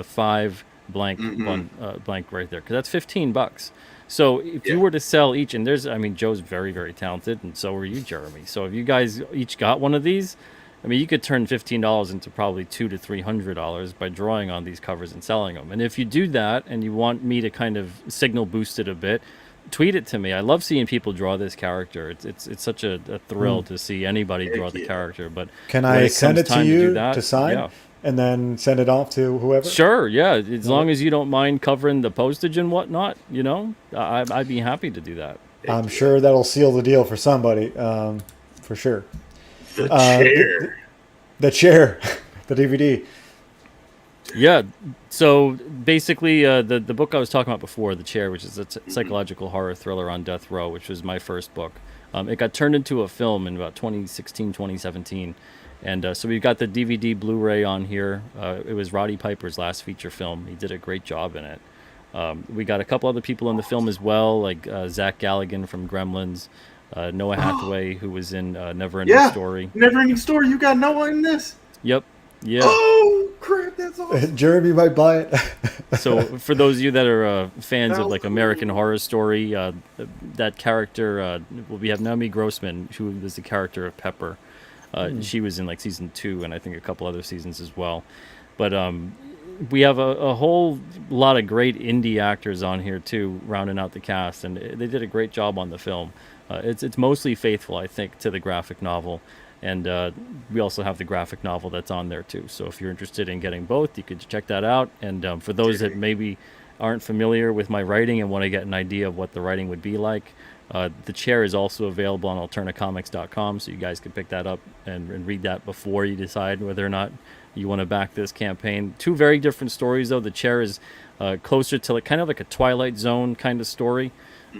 5 blank blank right there, because that's $15. So if you were to sell each, and Joe's very, very talented, and so are you, Jeremy. So if you guys each got one of these, you could turn $15 into probably $200 to $300 by drawing on these covers and selling them. And if you do that and you want me to kind of signal boost it a bit, tweet it to me. I love seeing people draw this character. It's such a thrill to see anybody draw the character. But can I send it to you to sign? Yeah. And then send it off to whoever? Sure, yeah. As long as you don't mind covering the postage and whatnot, I'd be happy to do that. I'm sure that'll seal the deal for somebody, for sure. The chair. The chair. The DVD. Yeah. So basically, the book I was talking about before, The Chair, which is a psychological horror thriller on death row, which was my first book. It got turned into a film in about 2016, 2017. And so we've got the DVD Blu-ray on here. It was Roddy Piper's last feature film. He did a great job in it. We got a couple other people in the film as well, like Zach Galligan from Gremlins. Noah Hathaway, who was in Never Ending Yeah, Story. Never Ending Story. You got Noah in this? Yep. Yeah. Oh crap, that's awesome. Jeremy might buy it. So for those of you that are fans of like American Horror Story, that character, we have Naomi Grossman, who was the character of Pepper. She was in like season 2 and I think a couple other seasons as well. But we have a whole lot of great indie actors on here too, rounding out the cast, and they did a great job on the film. It's mostly faithful, I think, to the graphic novel. And we also have the graphic novel that's on there too. So if you're interested in getting both, you could check that out. And for those that maybe aren't familiar with my writing and want to get an idea of what the writing would be like, the chair is also available on alternacomics.com, so you guys can pick that up and read that before you decide whether or not you want to back this campaign. 2 very different stories, though. The chair is closer to like kind of like a Twilight Zone kind of story.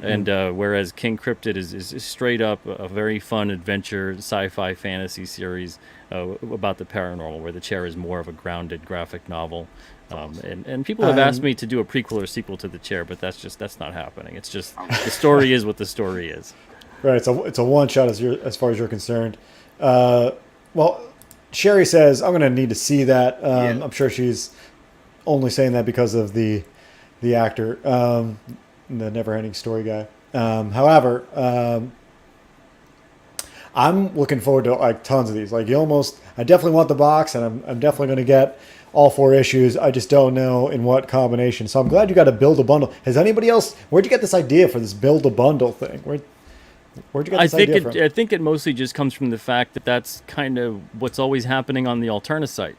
And whereas King Cryptid is straight up a very fun adventure sci-fi fantasy series about the paranormal, where the chair is more of a grounded graphic novel. And people have asked me to do a prequel or sequel to the chair, but that's not happening. It's just the story is what the story is. Right, it's a one shot as far as you're concerned. Well, Sherry says I'm going to need to see that. I'm sure she's only saying that because of the actor. The Never Ending Story guy. However, I'm looking forward to like tons of these. Like I definitely want the box, and I'm definitely going to get all 4 issues. I just don't know in what combination. So I'm glad you got to build a bundle. Has anybody else? Where'd you get this idea for this build a bundle thing? Where'd you get this idea from? I think it mostly just comes from the fact that that's kind of what's always happening on the Alterna site.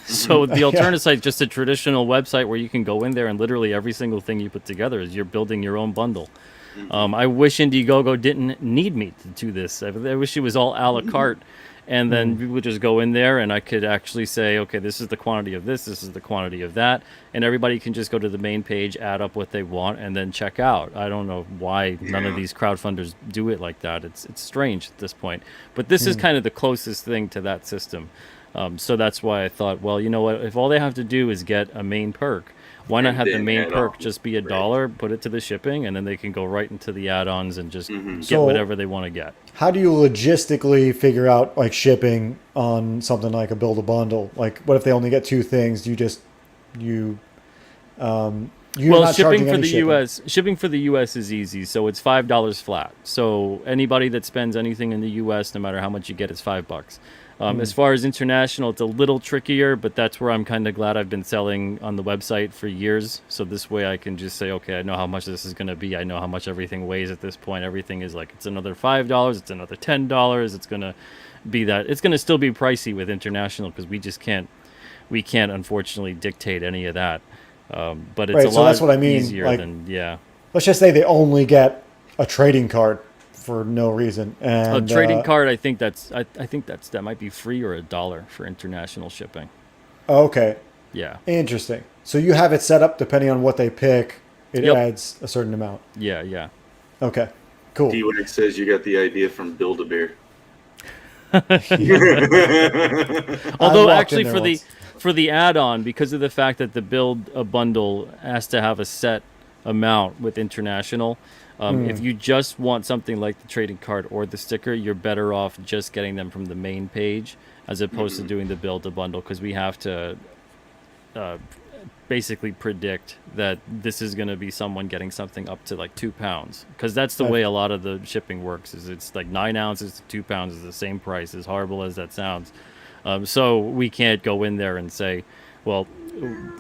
So the Alterna site is just a traditional website where you can go in there and literally every single thing you put together is you're building your own bundle. I wish Indiegogo didn't need me to do this. I wish it was all a la carte, and then we would just go in there and I could actually say, okay, this is the quantity of this is the quantity of that, and everybody can just go to the main page, add up what they want, and then check out. I don't know why none of these crowdfunders do it like that. It's strange at this point. But this is kind of the closest thing to that system. So that's why I thought, well, you know what? If all they have to do is get a main perk, why not have the main perk just be $1, put it to the shipping, and then they can go right into the add-ons and just get whatever they want to get. How do you logistically figure out like shipping on something like a build a bundle? Like, what if they only get 2 things? Do you well, shipping for the U.S. Shipping for the U.S. is easy, so it's $5 flat. So anybody that spends anything in the U.S., no matter how much you get, is $5. As far as international, it's a little trickier, but that's where I'm kind of glad I've been selling on the website for years. So this way I can just say, okay, I know how much this is going to be. I know how much everything weighs at this point. Everything is like, it's another $5, it's another $10. It's going to be that. It's going to still be pricey with international because we can't unfortunately dictate any of that. But it's a lot that's what I mean. Easier like, than, yeah. Let's just say they only get a trading card for no reason. And a trading card, I think that might be free or $1 for international shipping. Okay. Yeah. Interesting. So you have it set up depending on what they pick. It adds a certain amount. Yeah. Okay. Cool. D-Wax says you got the idea from Build-A-Bear. Although actually for the add-on, because of the fact that the build a bundle has to have a set amount with international, if you just want something like the trading card or the sticker, you're better off just getting them from the main page as opposed to doing the build a bundle, because we have to basically predict that this is going to be someone getting something up to like 2 pounds, because that's the way a lot of the shipping works. Is it's like 9 ounces to 2 pounds is the same price, as horrible as that sounds. So we can't go in there and say, well,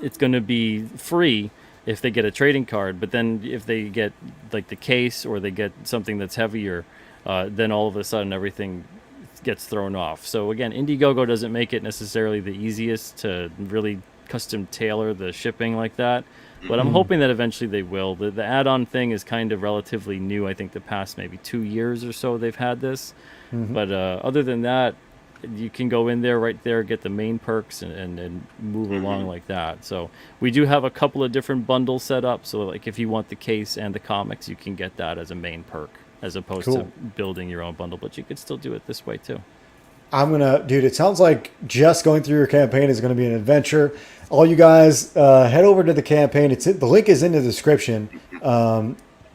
it's going to be free if they get a trading card, but then if they get like the case or they get something that's heavier, then all of a sudden everything gets thrown off. So again, Indiegogo doesn't make it necessarily the easiest to really custom tailor the shipping like that, but I'm hoping that eventually they will. The add-on thing is kind of relatively new. I think the past maybe 2 years or so they've had this, but other than that, you can go in there right there, get the main perks and move along like that. So we do have a couple of different bundles set up. So like if you want the case and the comics, you can get that as a main perk as opposed to building your own bundle, but you could still do it this way too. Dude, it sounds like just going through your campaign is going to be an adventure. All you guys head over to the campaign. The link is in the description.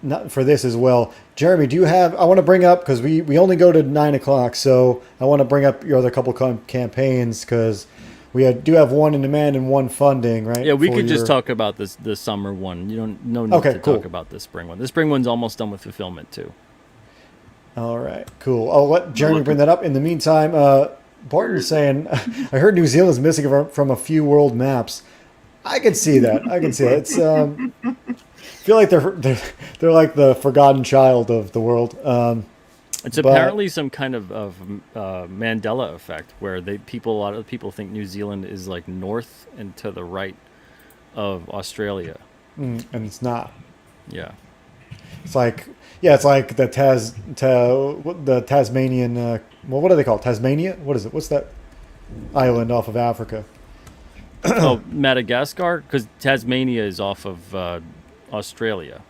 not for this as well. Jeremy, do you have? I want to bring up because we only go to 9 o'clock, so I want to bring up your other couple campaigns because do have one in demand and one funding, right? Yeah, we could just talk about the summer one. You don't no need to cool. talk about the spring one. The spring one's almost done with fulfillment too. All right, cool. I'll let Jeremy bring that up. In the meantime, Barton's saying, I heard New Zealand's missing from a few world maps. I can see that. It's I feel like they're like the forgotten child of the world. It's apparently some kind of Mandela effect where a lot of people think New Zealand is like north and to the right of Australia, and it's not. Yeah. It's like the Tasmanian. Well, what do they call it? Tasmania? What is it? What's that island off of Africa? Oh, Madagascar, because Tasmania is off of Australia.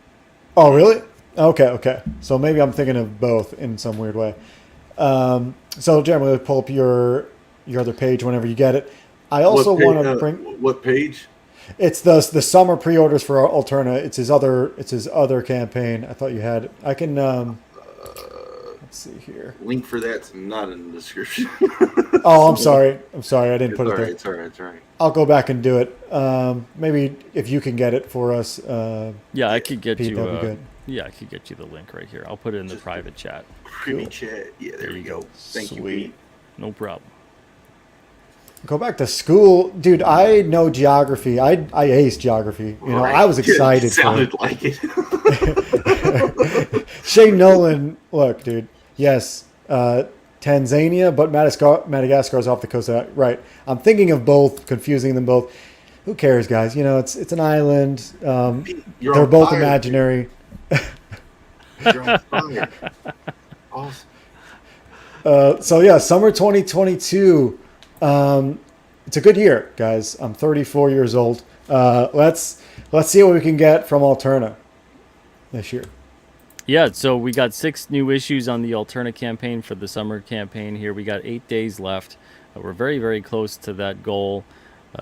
Oh, really? Okay. So maybe I'm thinking of both in some weird way. So, Jeremy, let's pull up your other page whenever you get it. I also want to bring what page? It's the summer pre-orders for Alterna. It's his other campaign. I thought you had it. I can let's see here. Link for that's not in the description. Oh, I'm sorry. I didn't put it there. It's all right. I'll go back and do it. Maybe if you can get it for us. Yeah, I could get Pete, you. that'd be good. Yeah, I could get you the link right here. I'll put it in the private chat. Privy chat. Yeah, there you go. Thank you, Pete. No problem. Go back to school, dude. I know geography. I aced geography. Right. I was excited. It sounded like it. Shane Nolan, look, dude. Yes, Tanzania, but Madagascar is off the coast. Right. I'm thinking of both, confusing them both. Who cares, guys? It's an island. They're both imaginary. You're on fire. Awesome. So yeah, summer 2022. It's a good year, guys. I'm 34 years old. Let's see what we can get from Alterna this year. Yeah, so we got 6 new issues on the Alterna campaign for the summer campaign here. We got 8 days left. We're very, very close to that goal.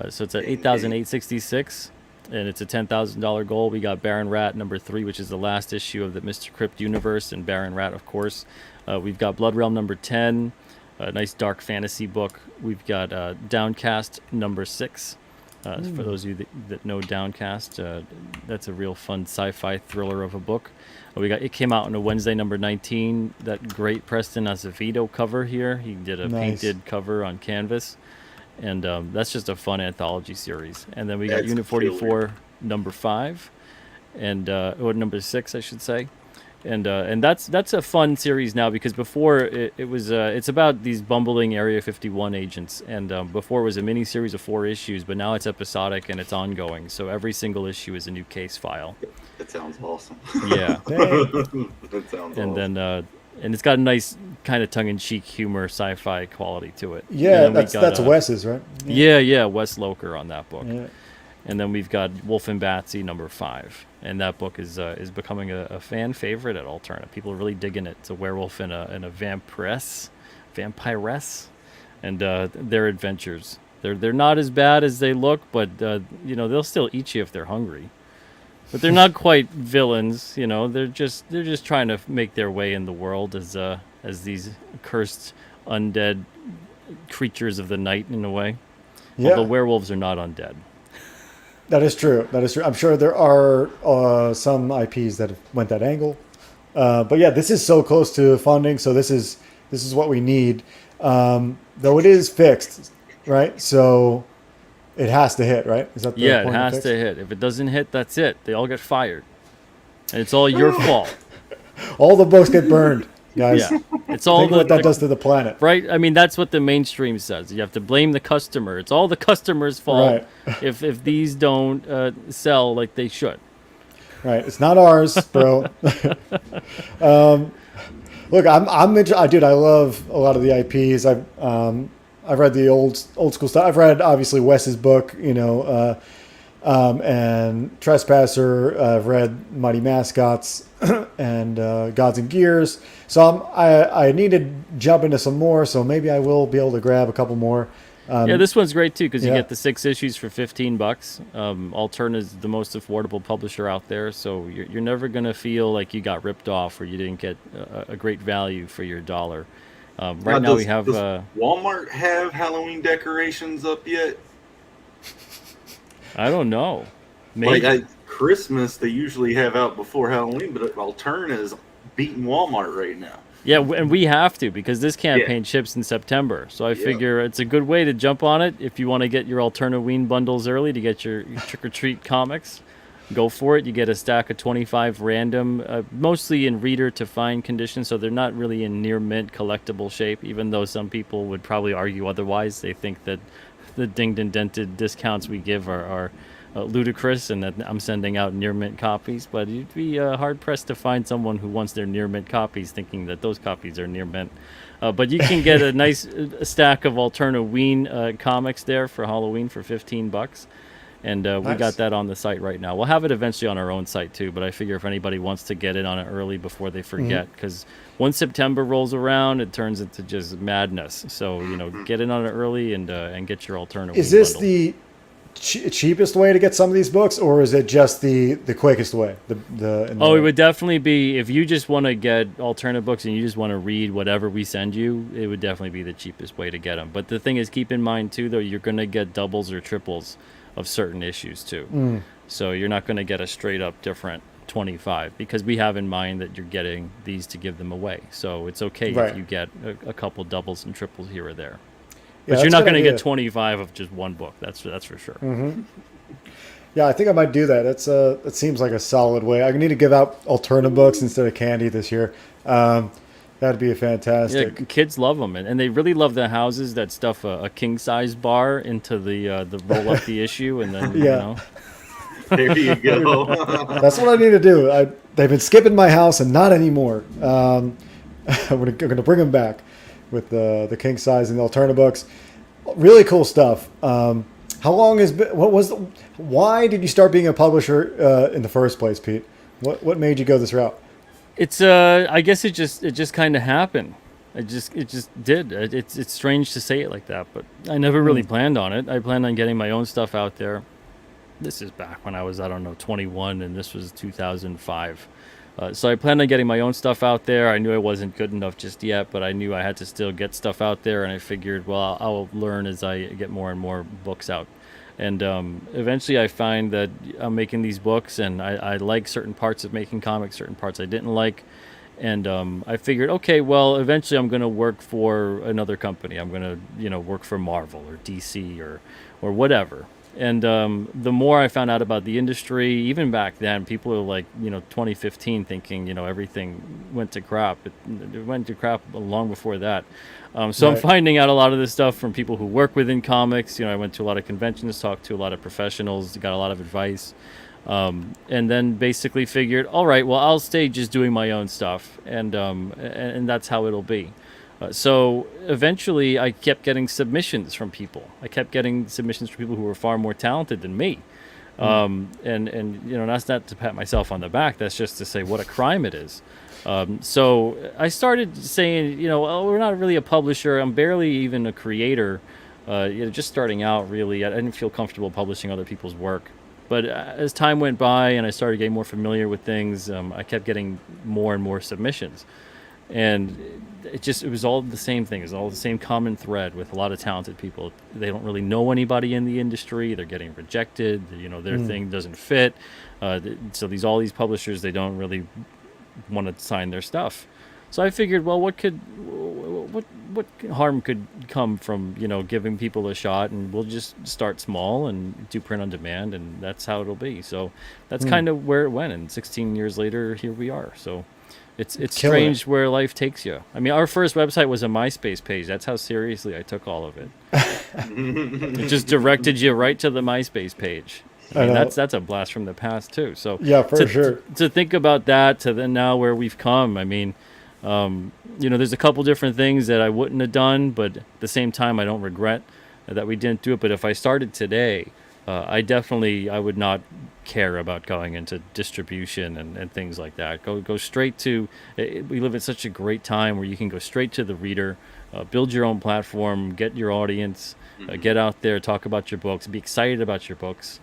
So it's at 8,866, and it's a $10,000 goal. We got Baron Rat number 3, which is the last issue of the Mr. Crypt universe, and Baron Rat, of course. We've got Blood Realm number 10, a nice dark fantasy book. We've got Downcast number 6. For those of you that know Downcast, that's a real fun sci-fi thriller of a book. It came out on a Wednesday, number 19. That great Preston Acevedo cover here. He did a painted cover on canvas, and that's just a fun anthology series. And then we got Unit 44, number 5, and or number 6, I should say. And that's a fun series now, because before it was it's about these bumbling Area 51 agents, and before it was a mini series of 4 issues, but now it's episodic and it's ongoing. So every single issue is a new case file. That sounds awesome. Yeah. That sounds and awesome. then and it's got a nice kind of tongue-in-cheek humor, sci-fi quality to it. Yeah, that's Wes's, right? Yeah, Wes Loker on that book. Yeah. And then we've got Wolf and Batsy number 5, and that book is becoming a fan favorite at Alterna. People are really digging it. It's a werewolf and a vampiress, and their adventures. They're not as bad as they look, but they'll still eat you if they're hungry. But they're not quite villains. They're just trying to make their way in the world as these cursed undead creatures of the night in a way. Yeah. Although werewolves are not undead. That is true. I'm sure there are some IPs that went that angle, but yeah, this is so close to funding, so this is what we need. Though it is fixed, right? So it has to hit, right? Is that the it point has to hit. If it doesn't hit, that's it. They all get fired, and it's all your fault. All the books get burned, guys. Yeah, it's all Think what that does to the planet, right? I mean, that's what the mainstream says. You have to blame the customer. It's all the customer's fault if these don't sell like they should. Right? It's not ours, bro. Look, I'm dude. I love a lot of the IPs. I've read the old school stuff. I've read obviously Wes's book, and Trespasser. I've read Mighty Mascots and Gods and Gears. So I need to jump into some more. So maybe I will be able to grab a couple more. Yeah, this one's great too because you yeah. get the 6 issues for $15. Alterna is the most affordable publisher out there, so you're never gonna feel like you got ripped off or you didn't get a great value for your dollar. Right now we have. Does Walmart have Halloween decorations up yet? I don't know. Maybe. Like Christmas, they usually have out before Halloween, but Alterna is beating Walmart right now. Yeah, and we have to because this campaign ships in September. So I figure it's a good way to jump on it if you want to get your Alternaween bundles early to get your trick-or-treat comics. Go for it. You get a stack of 25 random, mostly in reader to find condition, so they're not really in near mint collectible shape, even though some people would probably argue otherwise. They think that the dinged and dented discounts we give are ludicrous and that I'm sending out near mint copies, but you'd be hard pressed to find someone who wants their near mint copies thinking that those copies are near mint. But you can get a nice stack of Alternaween comics there for Halloween for $15. And we got that on the site right now. We'll have it eventually on our own site too, but I figure if anybody wants to get in on it early before they forget, because once September rolls around, it turns into just madness. So, get in on it early and get your Alternaween Is this bundle. the cheapest way to get some of these books, or is it just the quickest way? It would definitely be, if you just want to get alternate books and you just want to read whatever we send you, it would definitely be the cheapest way to get them. But the thing is, keep in mind too, though, you're going to get doubles or triples of certain issues too. So you're not going to get a straight up different 25 because we have in mind that you're getting these to give them away. So it's okay if you get a couple doubles and triples here or there. But you're not going to get 25 of just one book. That's for sure. Yeah, I think I might do that. It seems like a solid way. I need to give out Alterna books instead of candy this year. That'd be fantastic. Yeah, kids love them, and they really love the houses that stuff a king size bar into the roll up the issue, and then There you go. That's what I need to do. They've been skipping my house, and not anymore. I'm going to bring them back with the king size and the Alterna books. Really cool stuff. How long why did you start being a publisher in the first place, Pete? What made you go this route? It's I guess it just kind of happened. It just did. It's strange to say it like that, but I never really planned on it. I planned on getting my own stuff out there. This is back when I was 21, and this was 2005. So I planned on getting my own stuff out there. I knew I wasn't good enough just yet, but I knew I had to still get stuff out there, and I figured, well, I'll learn as I get more and more books out. And eventually I find that I'm making these books, and I like certain parts of making comics, certain parts I didn't like. And I figured, okay, well, eventually I'm going to work for another company. I'm going to, work for Marvel or DC or whatever. And the more I found out about the industry, even back then, people were like, 2015 thinking, everything went to crap. It went to crap long before that. So I'm finding out a lot of this stuff from people who work within comics. I went to a lot of conventions, talked to a lot of professionals, got a lot of advice. And then basically figured, all right, well, I'll stay just doing my own stuff. And that's how it'll be. So eventually I kept getting submissions from people. I kept getting submissions from people who were far more talented than me. And that's not to pat myself on the back. That's just to say what a crime it is. So I started saying, we're not really a publisher. I'm barely even a creator. Just starting out, really. I didn't feel comfortable publishing other people's work. But as time went by and I started getting more familiar with things, I kept getting more and more submissions. And it was all the same thing. It was all the same common thread with a lot of talented people. They don't really know anybody in the industry. They're getting rejected. Their thing doesn't fit. So all these publishers, they don't really want to sign their stuff. So I figured, well, what harm could come from giving people a shot, and we'll just start small and do print on demand, and that's how it'll be. So that's kind of where it went. And 16 years later, here we are. So. It's strange where life takes you. I mean, our first website was a MySpace page. That's how seriously I took all of it. It just directed you right to the MySpace page. I mean, that's a blast from the past too. So yeah, for sure. To think about that to then now where we've come. I mean, there's a couple different things that I wouldn't have done, but at the same time, I don't regret that we didn't do it. But if I started today, I would not care about going into distribution and things like that. Go straight to. We live at such a great time where you can go straight to the reader, build your own platform, get your audience, get out there, talk about your books, be excited about your books.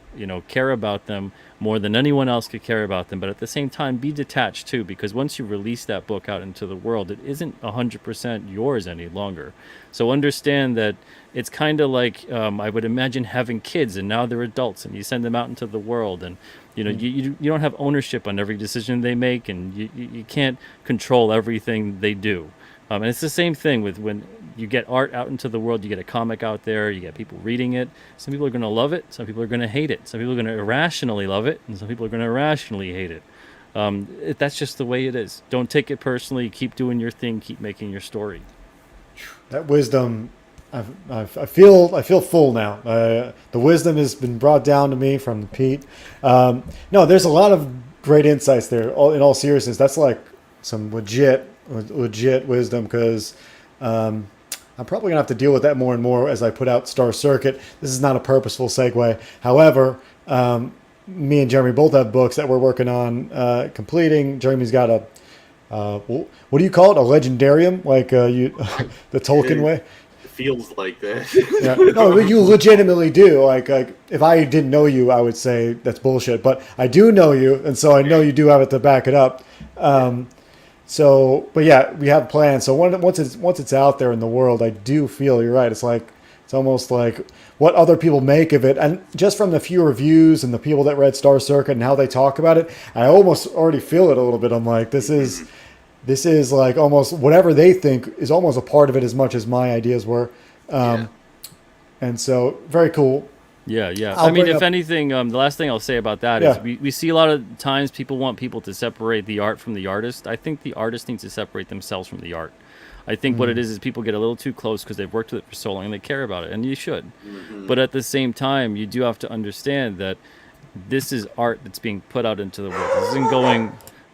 Care about them more than anyone else could care about them. But at the same time, be detached too, because once you release that book out into the world, it isn't 100% yours any longer. So understand that it's kind of like I would imagine having kids, and now they're adults, and you send them out into the world, and you don't have ownership on every decision they make, and you can't control everything they do. And it's the same thing with when you get art out into the world. You get a comic out there, you get people reading it. Some people are going to love it, some people are going to hate it, some people are going to irrationally love it, and some people are going to irrationally hate it. That's just the way it is. Don't take it personally. Keep doing your thing. Keep making your story. That wisdom, I feel full now. The wisdom has been brought down to me from Pete. No, there's a lot of great insights there. In all seriousness, that's like some legit wisdom, because I'm probably gonna have to deal with that more and more as I put out Star Circuit. This is not a purposeful segue. However, me and Jeremy both have books that we're working on completing. Jeremy's got a what do you call it? A legendarium, like the Tolkien way. It feels like that. Yeah. No, you legitimately do. Like if I didn't know you, I would say that's bullshit. But I do know you, and so I know you do have it to back it up. But yeah, we have plans. So once it's out there in the world, I do feel you're right. It's almost like what other people make of it, and just from the few reviews and the people that read Star Circuit and how they talk about it, I almost already feel it a little bit. I'm like, this is like almost whatever they think is almost a part of it as much as my ideas were. And so very cool. Yeah. I'll I mean, bring if up- anything, the last thing I'll say about that is we see a lot of times people want people to separate the art from the artist. I think the artist needs to separate themselves from the art. I think what it is people get a little too close because they've worked with it for so long and they care about it, and you should. But at the same time, you do have to understand that this is art that's being put out into the world. This isn't going.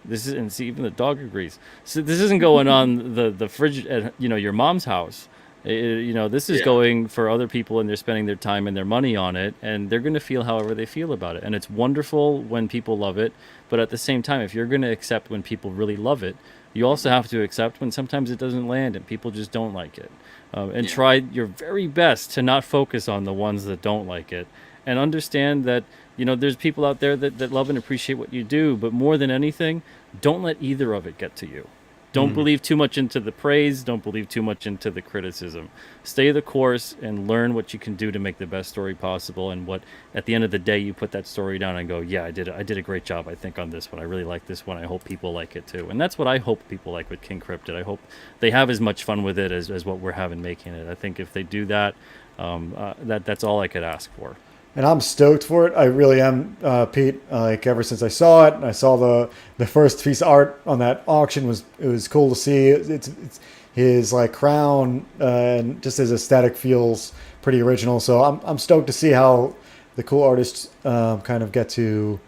And see, even the dog agrees. So this isn't going on the fridge at your mom's house. This is going for other people, and they're spending their time and their money on it, and they're going to feel however they feel about it. And it's wonderful when people love it, but at the same time, if you're going to accept when people really love it, you also have to accept when sometimes it doesn't land and people just don't like it. And try your very best to not focus on the ones that don't like it, and understand that there's people out there that love and appreciate what you do, but more than anything, don't let either of it get to you. Don't believe too much into the praise. Don't believe too much into the criticism. Stay the course and learn what you can do to make the best story possible. And what, at the end of the day, you put that story down and go, yeah, I did a great job, I think, on this one. I really like this one. I hope people like it too. And that's what I hope people like with King Cryptid. I hope they have as much fun with it as what we're having making it. I think if they do that, that's all I could ask for. And I'm stoked for it. I really am, Pete. Like ever since I saw it, and I saw the first piece of art on that auction, it was cool to see. It's his like crown and just his aesthetic feels pretty original. So I'm stoked to see how the cool artists kind of get to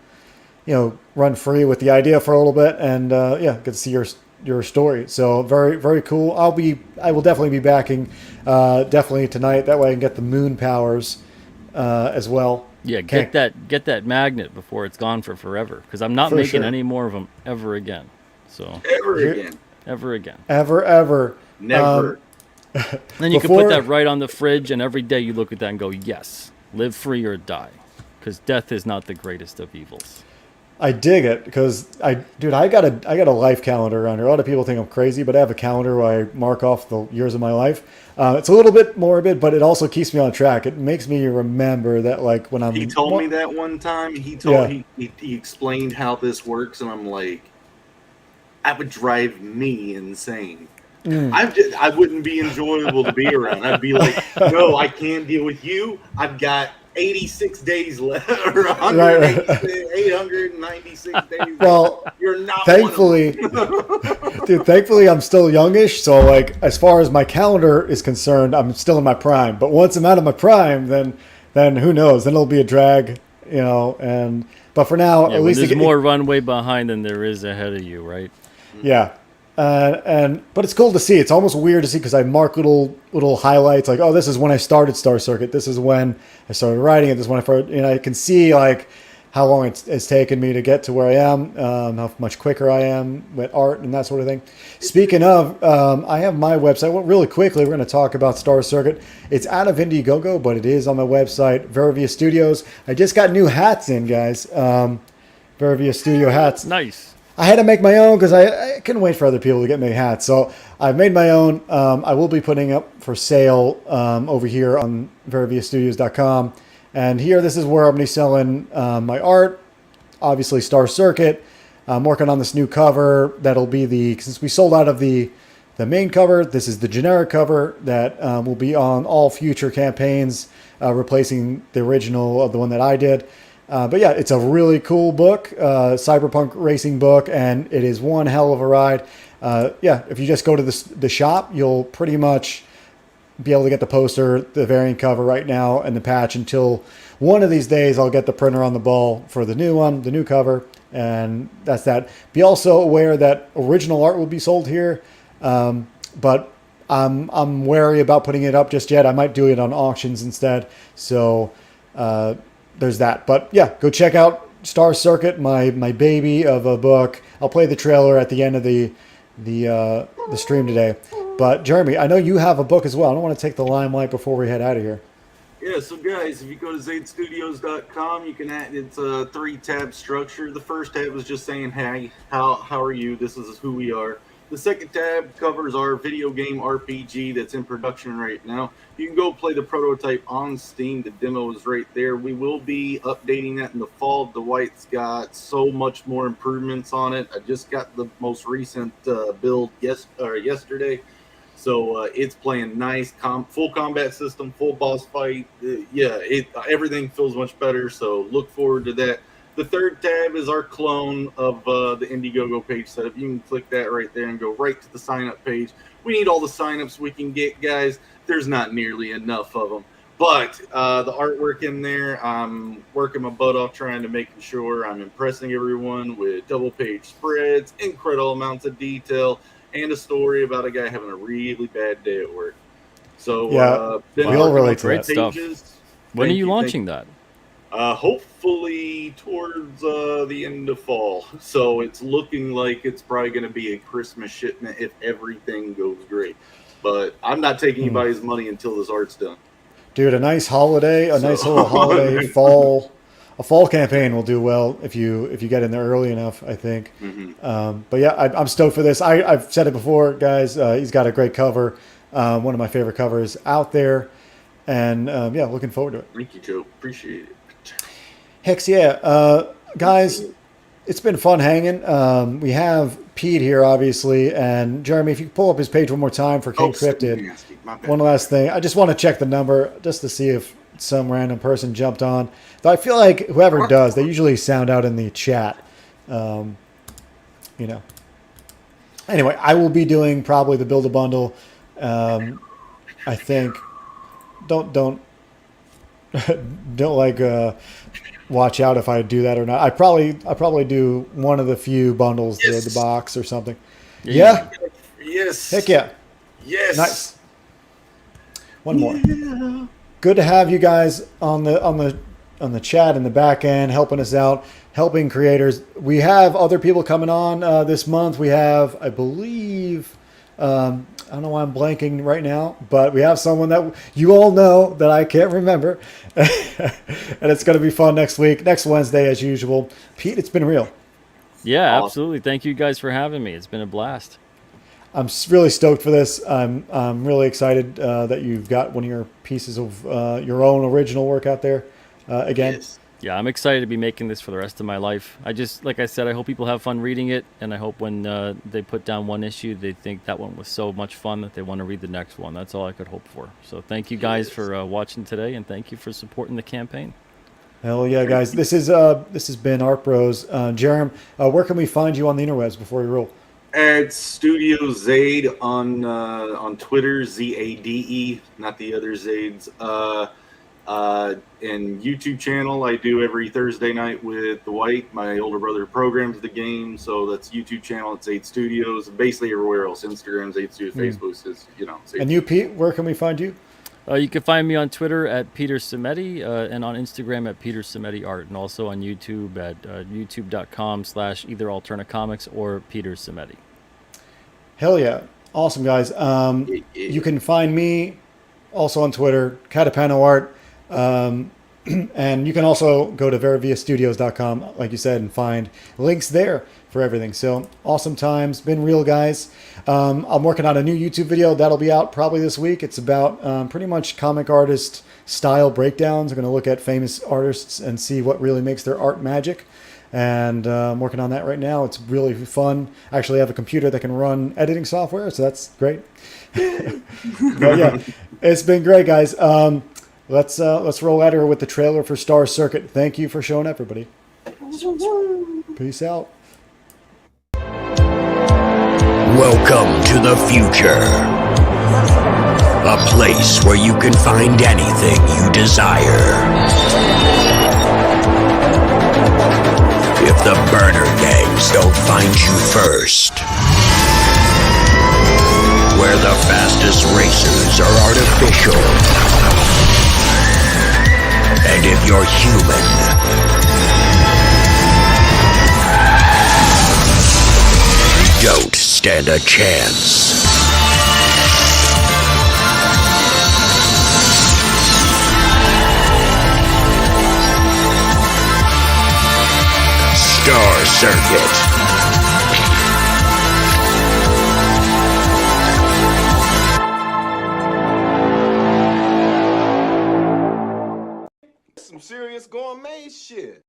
run free with the idea for a little bit, and get to see your story. So very, very cool. I will definitely be backing definitely tonight. That way I can get the moon powers. As well. Yeah, get that magnet before it's gone for forever, because I'm not making any more of them ever again. So ever again. Ever. Never. Then you can put that right on the fridge, and every day you look at that and go, yes, live free or die, because death is not the greatest of evils. I dig it, because I got a life calendar around here. A lot of people think I'm crazy, but I have a calendar where I mark off the years of my life. It's a little bit morbid, but it also keeps me on track. It makes me remember that, like, when I'm... He told me that one time. He explained how this works, and I'm like, that would drive me insane. I wouldn't be enjoyable to be around. I'd be like, no, I can't deal with you. I've got 86 days left, or 896 days. Well, you're not. Thankfully, thankfully, I'm still youngish. So, like, as far as my calendar is concerned, I'm still in my prime. But once I'm out of my prime, then who knows? Then it'll be a drag, But for now, at least there's more runway behind than there is ahead of you, right? Yeah. But it's cool to see. It's almost weird to see, because I mark little highlights, like, oh, this is when I started Star Circuit. This is when I started writing it. This is when I first, I can see, like, how long it's taken me to get to where I am, how much quicker I am with art and that sort of thing. Speaking of, I have my website. Well, really quickly, we're going to talk about Star Circuit. It's out of Indiegogo, but it is on my website, Vervia Studios. I just got new hats in, guys. Vervia Studio hats. Nice. I had to make my own because I couldn't wait for other people to get me hats. So I've made my own. I will be putting up for sale over here on VerviaStudios.com. And here, this is where I'm going to be selling my art. Obviously, Star Circuit. I'm working on this new cover. That'll be since we sold out of the main cover, this is the generic cover that will be on all future campaigns, replacing the original of the one that I did. But yeah, it's a really cool book, cyberpunk racing book, and it is one hell of a ride. Yeah, if you just go to the shop, you'll pretty much be able to get the poster, the variant cover right now, and the patch until one of these days I'll get the printer on the ball for the new one, the new cover, and that's that. Be also aware that original art will be sold here, but I'm wary about putting it up just yet. I might do it on auctions instead. So there's that. But yeah, go check out Star Circuit, my baby of a book. I'll play the trailer at the end of the stream today. But Jeremy, I know you have a book as well. I don't want to take the limelight before we head out of here. Yeah, so guys, if you go to zadestudios.com, you can add, it's a 3-tab structure. The first tab is just saying, hey, how are you? This is who we are. The second tab covers our video game RPG that's in production right now. You can go play the prototype on Steam. The demo is right there. We will be updating that in the fall. Dwight's got so much more improvements on it. I just got the most recent build yesterday. So it's playing nice, full combat system, full boss fight. Everything feels much better. So look forward to that. The third tab is our clone of the Indiegogo page setup. You can click that right there and go right to the sign up page. We need all the signups we can get, guys. There's not nearly enough of them. But the artwork in there, I'm working my butt off trying to make sure I'm impressing everyone with double page spreads, incredible amounts of detail, and a story about a guy having a really bad day at work. So yeah, been we all relate to great that. stuff. When are you launching that? Hopefully towards the end of fall. So it's looking like it's probably going to be a Christmas shipment if everything goes great. But I'm not taking anybody's money until this art's done. Dude, a nice holiday, nice little holiday fall. A fall campaign will do well if you get in there early enough, I think. Mm-hmm. But yeah, I'm stoked for this. I've said it before, guys. He's got a great cover, one of my favorite covers out there, and yeah, looking forward to it. Thank you, Joe. Appreciate it. Hex yeah, guys, it's been fun hanging. We have Pete here, obviously, and Jeremy. If you could pull up his page one more time for K Cryptid. One last thing, I just want to check the number just to see if some random person jumped on. Though I feel like whoever does, they usually sound out in the chat. You know. Anyway, I will be doing probably the build a bundle. I think. Don't like watch out if I do that or not. I probably do one of the few bundles, the box or something. Yeah. Yes. Heck yeah. Yes. Nice. One more. Good to have you guys on the chat in the back end, helping us out, helping creators. We have other people coming on this month. We have, I believe, I don't know why I'm blanking right now, but we have someone that you all know that I can't remember. And it's going to be fun next Wednesday, as usual. Pete, it's been real. Yeah, absolutely. Thank you guys for having me. It's been a blast. I'm really stoked for this. I'm really excited that you've got one of your pieces of your own original work out there again. Yes. Yeah, I'm excited to be making this for the rest of my life. Like I said, I hope people have fun reading it, and I hope when they put down one issue, they think that one was so much fun that they want to read the next one. That's all I could hope for. So thank you guys for watching today, and thank you for supporting the campaign. Hell yeah, guys! This has been Art Bros. Jerem, where can we find you on the interwebs before we roll? At Studio Zade on Twitter, ZADE, not the other Zades. And YouTube channel I do every Thursday night with Dwight, my older brother, programs the game. So that's YouTube channel. It's Zade Studios. Basically everywhere else, Instagram, Zade Studios, Facebook is Zade. And you, Pete, where can we find you? You can find me on Twitter at Peter Cimetti, and on Instagram at Peter Cimetti Art, and also on YouTube at youtube.com/either Alterna Comics or Peter Cimetti. Hell yeah. Awesome, guys. You can find me also on Twitter, Catapano Art. And you can also go to veraviastudios.com, like you said, and find links there for everything. So awesome times. Been real, guys. I'm working on a new YouTube video. That'll be out probably this week. It's about pretty much comic artist style breakdowns. I'm going to look at famous artists and see what really makes their art magic. And I'm working on that right now. It's really fun. I actually have a computer that can run editing software, so that's great. But yeah, it's been great, guys. Let's roll at her with the trailer for Star Circuit. Thank you for showing up, everybody. Peace out. Welcome to the future. A place where you can find anything you desire. If the burner gangs don't find you first. Where the fastest racers are artificial. And if you're human, don't stand a chance. Star Circuit. Some serious gourmet shit.